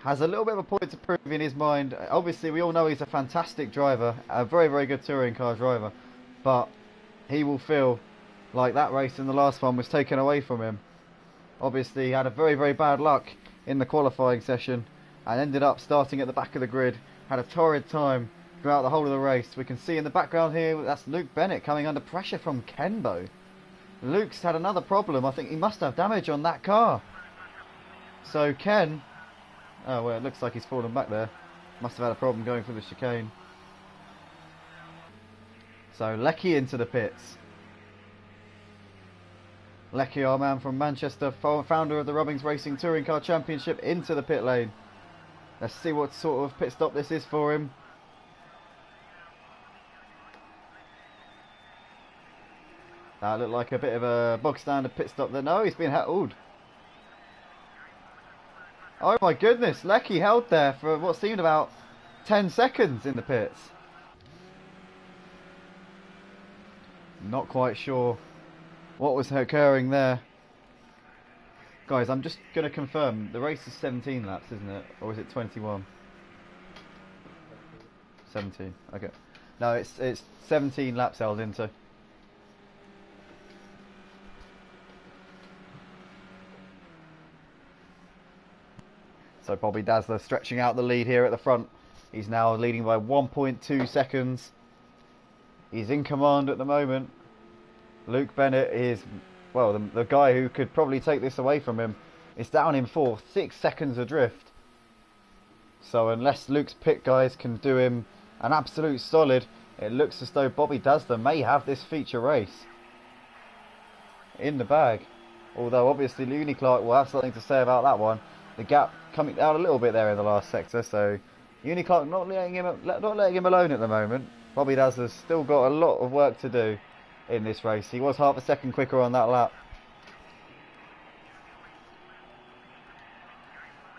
Speaker 1: has a little bit of a point to prove in his mind. Obviously, we all know he's a fantastic driver, a very, very good touring car driver, but he will feel like that race in the last one was taken away from him. Obviously, he had a very, very bad luck in the qualifying session and ended up starting at the back of the grid. Had a torrid time throughout the whole of the race. We can see in the background here, that's Luke Bennett coming under pressure from Kenbo. Luke's had another problem. I think he must have damage on that car. So Ken... Oh, well, it looks like he's fallen back there. Must have had a problem going through the chicane. So Lecky into the pits. Lecky, our man from Manchester, founder of the Rubbings Racing Touring Car Championship, into the pit lane. Let's see what sort of pit stop this is for him. That looked like a bit of a bog standard pit stop there. No, he's been held. Oh my goodness, Lecky held there for what seemed about 10 seconds in the pits. Not quite sure what was occurring there. Guys, I'm just going to confirm, the race is 17 laps, isn't it? Or is it 21? 17, okay. No, it's 17 laps held into. So Bobby Dazzler stretching out the lead here at the front. He's now leading by 1.2 seconds. He's in command at the moment. Luke Bennett is, well, the guy who could probably take this away from him. Is down in 4th, 6 seconds adrift. So unless Luke's pit guys can do him an absolute solid, it looks as though Bobby Dazzler may have this feature race in the bag. Although obviously Looney Clark will have something to say about that one. The gap coming down a little bit there in the last sector, so Looney Clark not letting him alone at the moment. Bobby Dazzler's still got a lot of work to do in this race. He was half a second quicker on that lap.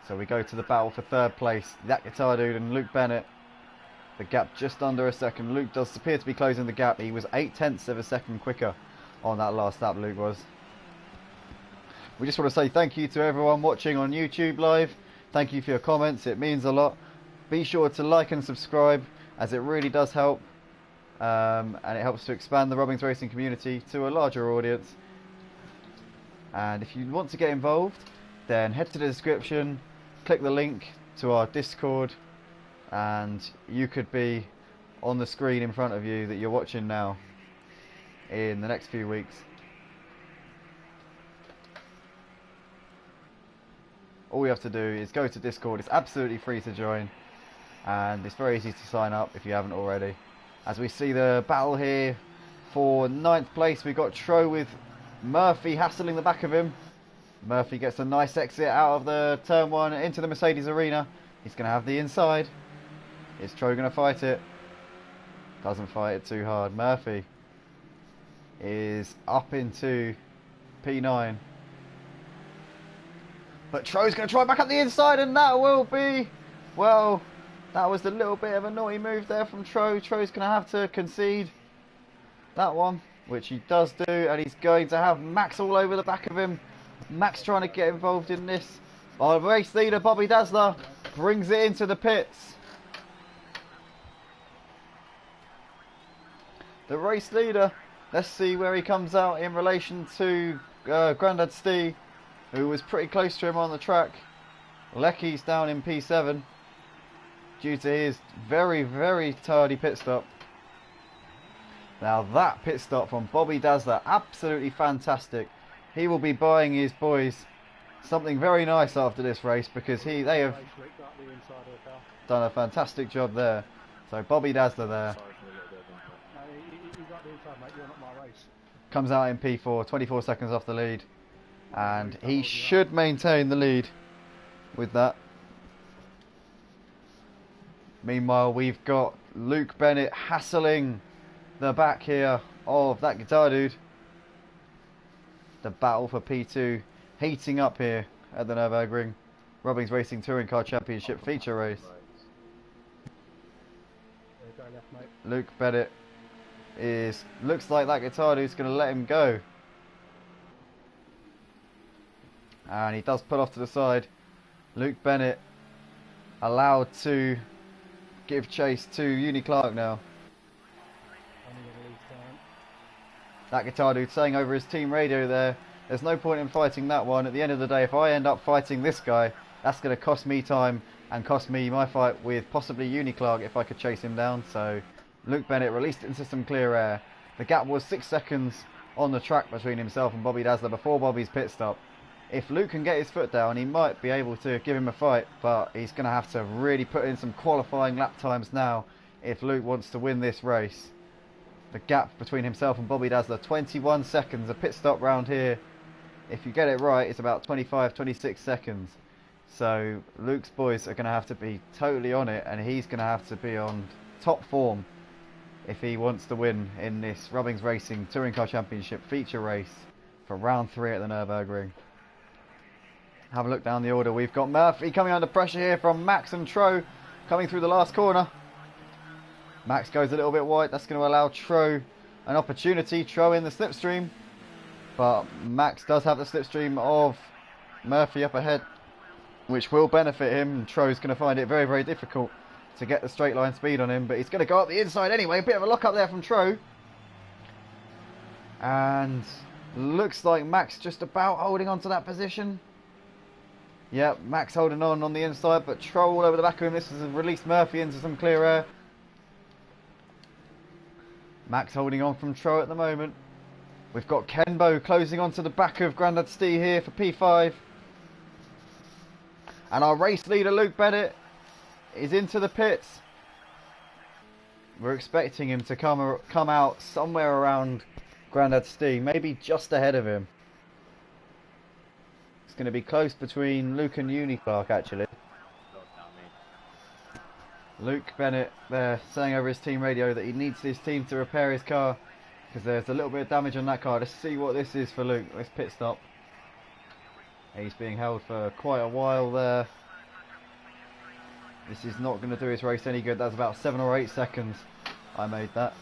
Speaker 1: So we go to the battle for third place. That Guitar Dude and Luke Bennett. The gap just under a second. Luke does appear to be closing the gap. He was 0.8 of a second quicker on that last lap, Luke was. We just want to say thank you to everyone watching on YouTube Live. Thank you for your comments. It means a lot. Be sure to like and subscribe, as it really does help. And it helps to expand the Robbins Racing community to a larger audience. And if you want to get involved, then head to the description, click the link to our Discord, and you could be on the screen in front of you that you're watching now in the next few weeks. All you have to do is go to Discord. It's absolutely free to join, and it's very easy to sign up if you haven't already. As we see the battle here for 9th place, we've got Tro with Murphy hassling the back of him. Murphy gets a nice exit out of the turn 1 into the Mercedes arena. He's going to have the inside. Is Tro going to fight it? Doesn't fight it too hard. Murphy is up into P9. But Tro's going to try back up the inside, and that will be, well, that was a little bit of a naughty move there from Tro. Tro's going to have to concede that one, which he does do, and he's going to have Max all over the back of him. Max trying to get involved in this. Our race leader, Bobby Dazzler, brings it into the pits. The race leader, let's see where he comes out in relation to Grandad Stee, who was pretty close to him on the track. Lecky's down in P7 due to his very, very tardy pit stop. Now that pit stop from Bobby Dazzler, absolutely fantastic. He will be buying his boys something very nice after this race, because they have done a fantastic job there. So Bobby Dazzler there comes out in P4, 24 seconds off the lead, and he should maintain the lead with that. Meanwhile, we've got Luke Bennett hassling the back here of that Guitar Dude. The battle for P2 heating up here at the Nurburgring Robbins Racing Touring Car Championship feature race. Luke Bennett looks like that Guitar Dude's going to let him go, and he does pull off to the side. Luke Bennett allowed to give chase to Uni Clark now. That Guitar Dude saying over his team radio there's no point in fighting that one. At the end of the day, if I end up fighting this guy, that's going to cost me time and cost me my fight with possibly Uni Clark if I could chase him down. So Luke Bennett released it into some clear air. The gap was 6 seconds on the track between himself and Bobby Dazzler before Bobby's pit stop. If Luke can get his foot down, he might be able to give him a fight, but he's going to have to really put in some qualifying lap times now if Luke wants to win this race. The gap between himself and Bobby Dazzler, 21 seconds. A pit stop round here, if you get it right, it's about 25-26 seconds. So Luke's boys are going to have to be totally on it, and he's going to have to be on top form if he wants to win in this Robbins Racing Touring Car Championship feature race for round 3 at the Nurburgring. Have a look down the order. We've got Murphy coming under pressure here from Max and Tro coming through the last corner. Max goes a little bit wide. That's going to allow Tro an opportunity. Tro in the slipstream, but Max does have the slipstream of Murphy up ahead, which will benefit him. Tro's going to find it very, very difficult to get the straight line speed on him, but he's going to go up the inside anyway. A bit of a lock up there from Tro, and looks like Max just about holding on to that position. Yep, Max holding on the inside, but Tro all over the back of him. This has released Murphy into some clear air. Max holding on from Tro at the moment. We've got Kenbo closing onto the back of Grandad Stee here for P5. And our race leader, Luke Bennett, is into the pits. We're expecting him to come out somewhere around Grandad Stee, maybe just ahead of him. It's going to be close between Luke and Uniclark actually. Luke Bennett there saying over his team radio that he needs his team to repair his car because there's a little bit of damage on that car. Let's see what this is for Luke. This pit stop. He's being held for quite a while there. This is not going to do his race any good. That's about 7 or 8 seconds. I made that.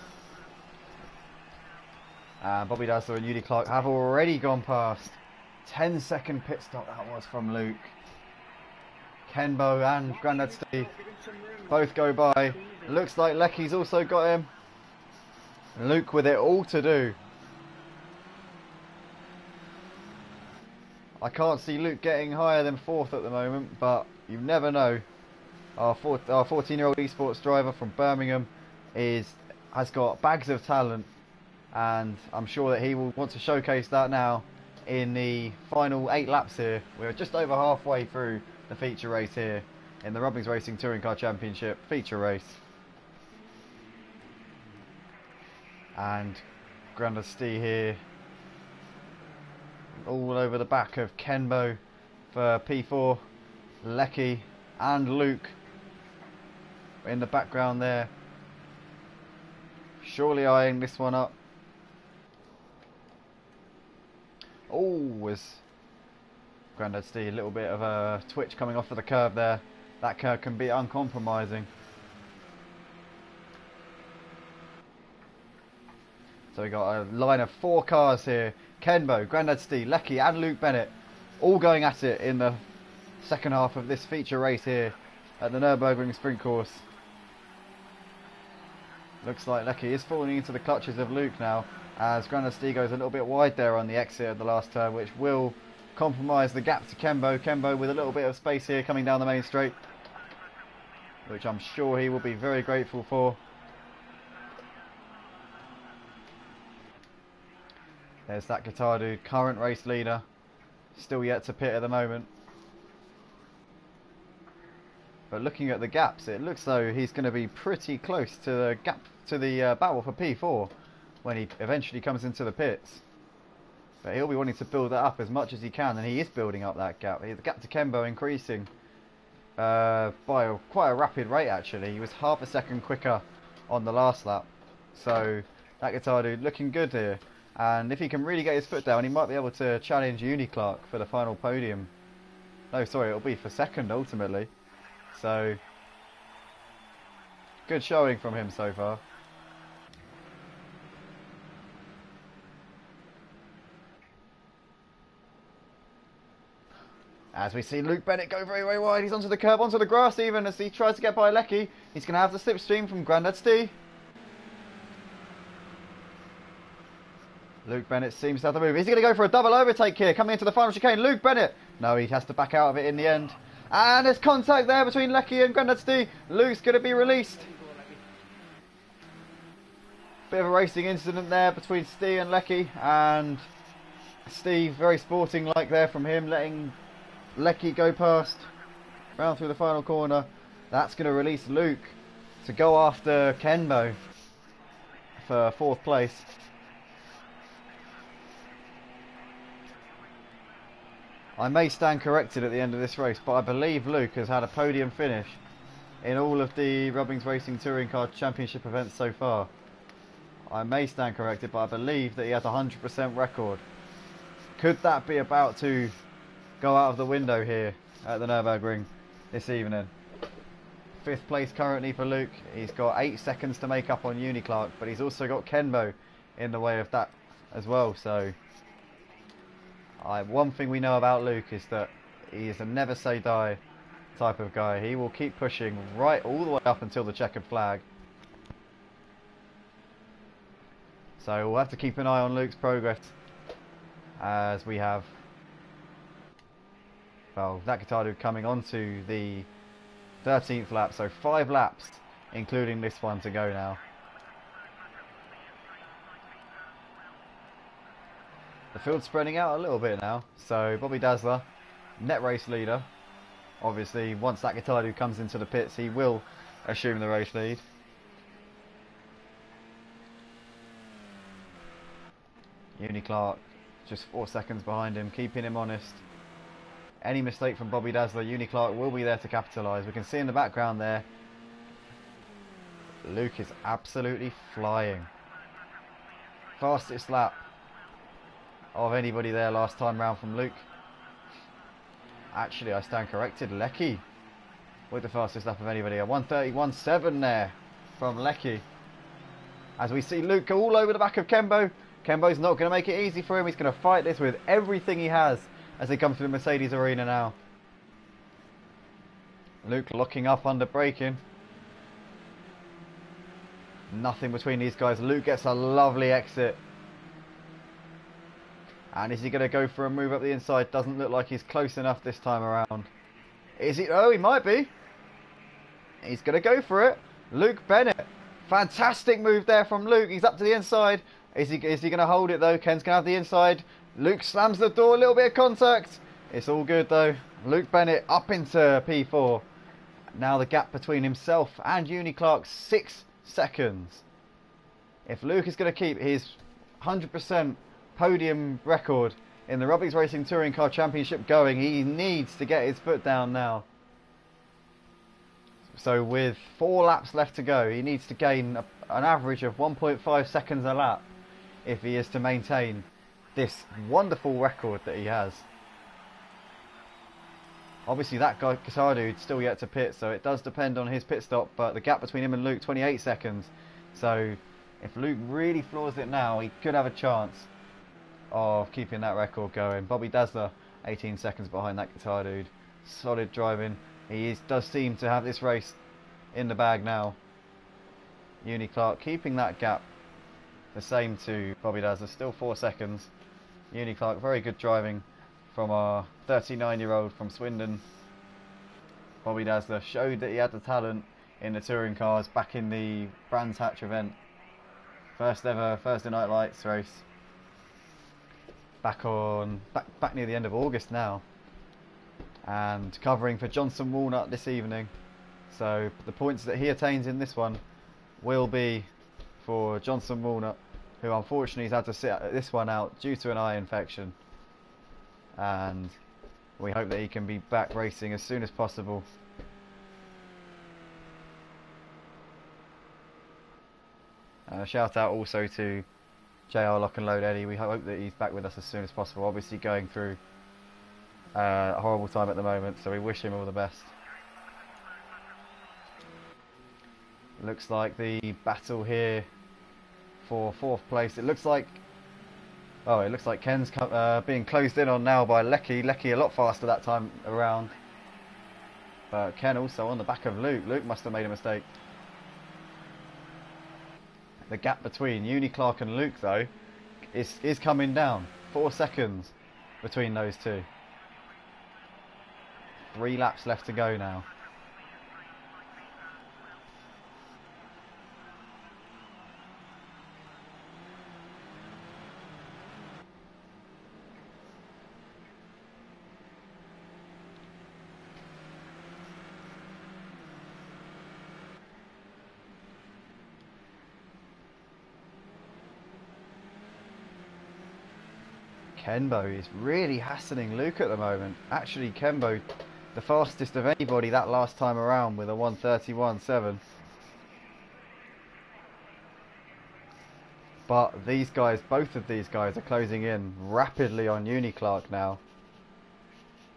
Speaker 1: And Bobby Dazzler and Uniclark have already gone past. 10-second pit stop that was from Luke. Kenbo and Grandad Steve both go by. Looks like Lecky's also got him. Luke with it all to do. I can't see Luke getting higher than 4th at the moment, but you never know. Our 14-year-old esports driver from Birmingham has got bags of talent, and I'm sure that he will want to showcase that now in the final 8 laps here. We're just over halfway through the feature race here in the Rubbings Racing Touring Car Championship feature race. And Grandad Stee here all over the back of Kenbo for P4, Lecky and Luke in the background there, surely eyeing this one up. Oh, was Grandad Stee a little bit of a twitch coming off of the curb there. That curb can be uncompromising. So we got a line of 4 cars here. Kenbo, Grandad Stee, Lecky and Luke Bennett all going at it in the second half of this feature race here at the Nurburgring Sprint course. Looks like Lecky is falling into the clutches of Luke now, as Grandad Stee goes a little bit wide there on the exit of the last turn, which will compromise the gap to Kenbo. Kenbo with a little bit of space here coming down the main straight, which I'm sure he will be very grateful for. There's that guitar dude, current race leader, still yet to pit at the moment. But looking at the gaps, it looks though he's going to be pretty close to the gap to the battle for P4 when he eventually comes into the pits. But he'll be wanting to build that up as much as he can, and he is building up that gap. The gap to Kenbo increasing by quite a rapid rate actually. He was half a second quicker on the last lap. So that guitar dude looking good here. And if he can really get his foot down, he might be able to challenge Uniclark for the final podium. No, sorry, it'll be for second ultimately. So, good showing from him so far. As we see Luke Bennett go very, very wide. He's onto the curb, onto the grass even, as he tries to get by Lecky. He's going to have the slipstream from Grandad Stee. Luke Bennett seems to have the move. Is he going to go for a double overtake here, coming into the final chicane? Luke Bennett! No, he has to back out of it in the end. And there's contact there between Lecky and Grandad Stee. Luke's going to be released. Bit of a racing incident there between Stee and Lecky. And Steve, very sporting like there from him, letting Lecky go past. Round through the final corner. That's going to release Luke to go after Kenbo for 4th place. I may stand corrected at the end of this race, but I believe Luke has had a podium finish in all of the Rubbings Racing Touring Car Championship events so far. I may stand corrected, but I believe that he has a 100% record. Could that be about to go out of the window here at the Nurburgring this evening? 5th place currently for Luke. He's got 8 seconds to make up on Uniclark, but he's also got Kenbo in the way of that as well. So one thing we know about Luke is that he is a never say die type of guy. He will keep pushing right all the way up until the checkered flag. So we'll have to keep an eye on Luke's progress, as we have, well, that guitar dude coming onto the 13th lap. So 5 laps including this one to go now. The field's spreading out a little bit now, so Bobby Dazzler, net race leader. Obviously, once that guitar dude comes into the pits, he will assume the race lead. Uniclark just 4 seconds behind him, keeping him honest. Any mistake from Bobby Dazzler, Uni Clark will be there to capitalise. We can see in the background there, Luke is absolutely flying. Fastest lap of anybody there last time round from Luke. Actually, I stand corrected. Lecky with the fastest lap of anybody. A 1:31.7 there from Lecky. As we see Luke go all over the back of Kembo. Kembo's not going to make it easy for him. He's going to fight this with everything he has as they come through the Mercedes arena now. Luke locking up under braking. Nothing between these guys. Luke gets a lovely exit. And is he going to go for a move up the inside? Doesn't look like he's close enough this time around. Is he? Oh, he might be. He's going to go for it. Luke Bennett. Fantastic move there from Luke. He's up to the inside. Is he going to hold it though? Ken's going to have the inside. Luke slams the door. A little bit of contact. It's all good though. Luke Bennett up into P4. Now the gap between himself and Uni Clark, 6 seconds. If Luke is going to keep his 100% podium record in the Rubbings Racing Touring Car Championship going, he needs to get his foot down now. So with 4 laps left to go, he needs to gain an average of 1.5 seconds a lap if he is to maintain this wonderful record that he has. Obviously that guitar dude's still yet to pit, so it does depend on his pit stop, but the gap between him and Luke, 28 seconds. So if Luke really floors it now, he could have a chance of keeping that record going. Bobby Dazzler, 18 seconds behind that guitar dude. Solid driving. He does seem to have this race in the bag now. Uni Clark keeping that gap the same to Bobby Dazzler, still 4 seconds. Uni Clark, very good driving from our 39-year-old from Swindon. Bobby Dazzler showed that he had the talent in the touring cars back in the Brands Hatch event. First ever Thursday Night Lights race. Back near the end of August now. And covering for Johnson Walnut this evening. So the points that he attains in this one will be for Johnson Walnut, who unfortunately has had to sit this one out due to an eye infection. And we hope that he can be back racing as soon as possible. Shout out also to JR Lock and Load Eddie. We hope that he's back with us as soon as possible. Obviously going through a horrible time at the moment, so we wish him all the best. Looks like the battle here for 4th place. It looks like Ken's being closed in on now by Lecky. Lecky a lot faster that time around. But Ken also on the back of Luke. Luke must have made a mistake. The gap between Uni Clark and Luke though is coming down. 4 seconds between those two. 3 laps left to go now. Kenbo is really hassling Luke at the moment. Actually, Kenbo, the fastest of anybody that last time around with a 1:31.7. But these guys, both of these guys, are closing in rapidly on Uni Clark now.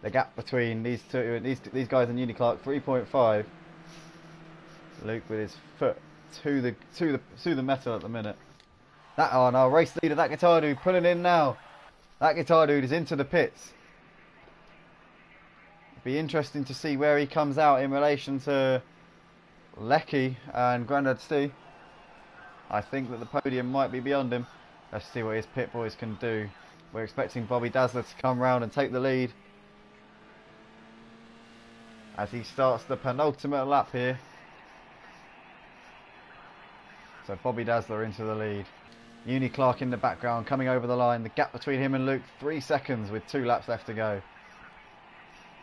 Speaker 1: The gap between these guys and Uni Clark, 3.5. Luke with his foot to the metal at the minute. Our race leader, that guitar dude, pulling in now. That guitar dude is into the pits. Be interesting to see where he comes out in relation to Lecky and Grandad Steve. I think that the podium might be beyond him. Let's see what his pit boys can do. We're expecting Bobby Dazzler to come round and take the lead as he starts the penultimate lap here. So Bobby Dazzler into the lead. Uni Clark in the background coming over the line. The gap between him and Luke, 3 seconds with 2 laps left to go.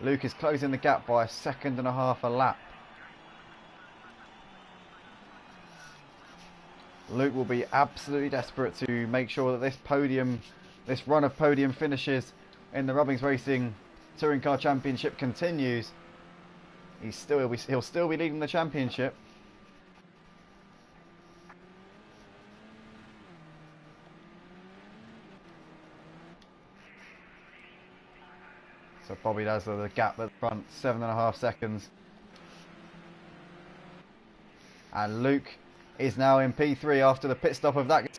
Speaker 1: Luke is closing the gap by 1.5 seconds a lap. Luke will be absolutely desperate to make sure that this run of podium finishes in the Rubbings Racing Touring Car Championship continues. He'll still be leading the championship. So Bobby Dazzler, the gap at the front, 7.5 seconds. And Luke is now in P3 after the pit stop of that.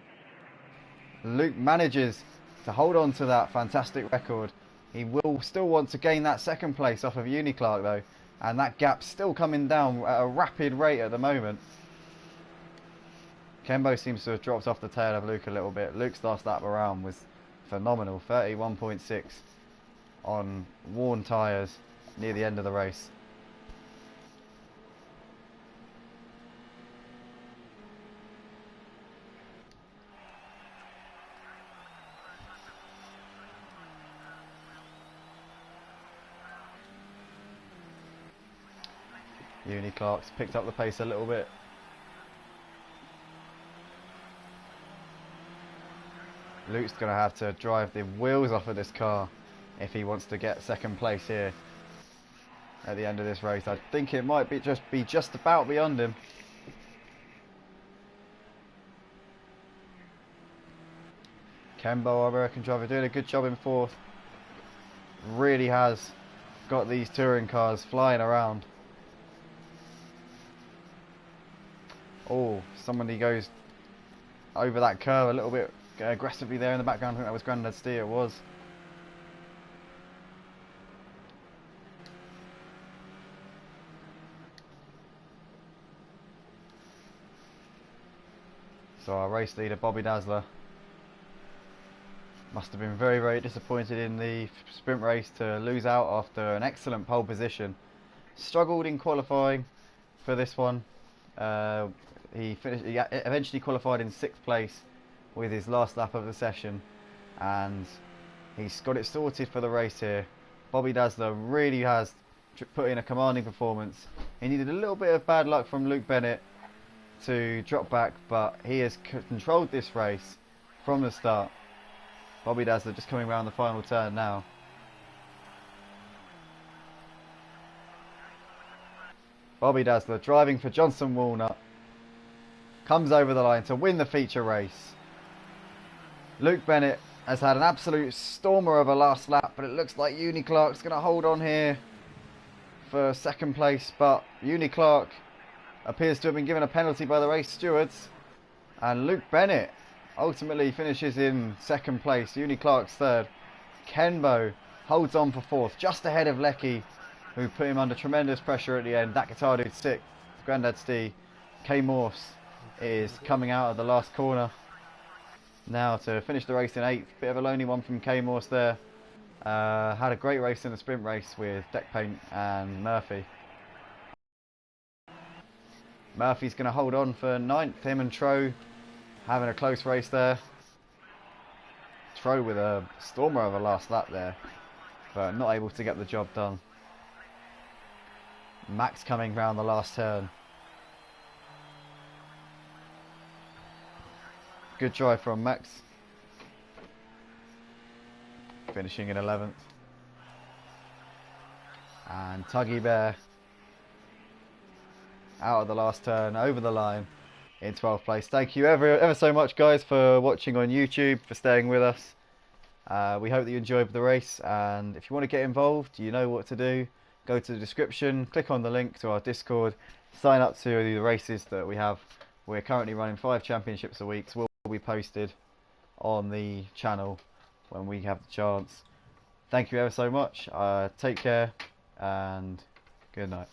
Speaker 1: Luke manages to hold on to that fantastic record. He will still want to gain that second place off of Uniclark though. And that gap's still coming down at a rapid rate at the moment. Kembo seems to have dropped off the tail of Luke a little bit. Luke's last lap around was phenomenal, 31.6 on worn tyres near the end of the race. Uniclark's picked up the pace a little bit. Luke's going to have to drive the wheels off of this car if he wants to get second place here at the end of this race. I think it might be just about beyond him. Kembo, our American driver, doing a good job in fourth. Really has got these touring cars flying around. Oh, somebody goes over that curve a little bit aggressively there in the background. I think that was Grandad's steer, it was. So our race leader, Bobby Dazzler, must have been very, very disappointed in the sprint race to lose out after an excellent pole position. Struggled in qualifying for this one. He eventually qualified in 6th place with his last lap of the session, and he's got it sorted for the race here. Bobby Dazzler really has put in a commanding performance. He needed a little bit of bad luck from Luke Bennett to drop back, but he has controlled this race from the start. Bobby Dazzler just coming around the final turn now. Bobby Dazzler driving for Johnson Walnut comes over the line to win the feature race. Luke Bennett has had an absolute stormer of a last lap, but it looks like Uniclark's going to hold on here for second place, but Uniclark appears to have been given a penalty by the race stewards, and Luke Bennett ultimately finishes in second place. Uniclark's third. Kenbo holds on for fourth, just ahead of Lecky, who put him under tremendous pressure at the end. That guitar dude sixth. Grandad Stee. K Morse is coming out of the last corner now to finish the race in 8th. Bit of a lonely one from K Morse there. Had a great race in the sprint race with Deck Paint and Murphy. Murphy's going to hold on for 9th. Him and Tro having a close race there. Tro with a stormer of a last lap there, but not able to get the job done. Max coming round the last turn. Good drive from Max. Finishing in 11th. And Tuggy Bear out of the last turn, over the line in 12th place. Thank you ever so much, guys, for watching on YouTube, for staying with us. We hope that you enjoyed the race, and if you want to get involved, you know what to do. Go to the description, click on the link to our Discord, sign up to the races that we have. We're currently running 5 championships a week, so will be posted on the channel when we have the chance. Thank you ever so much. Take care and good night.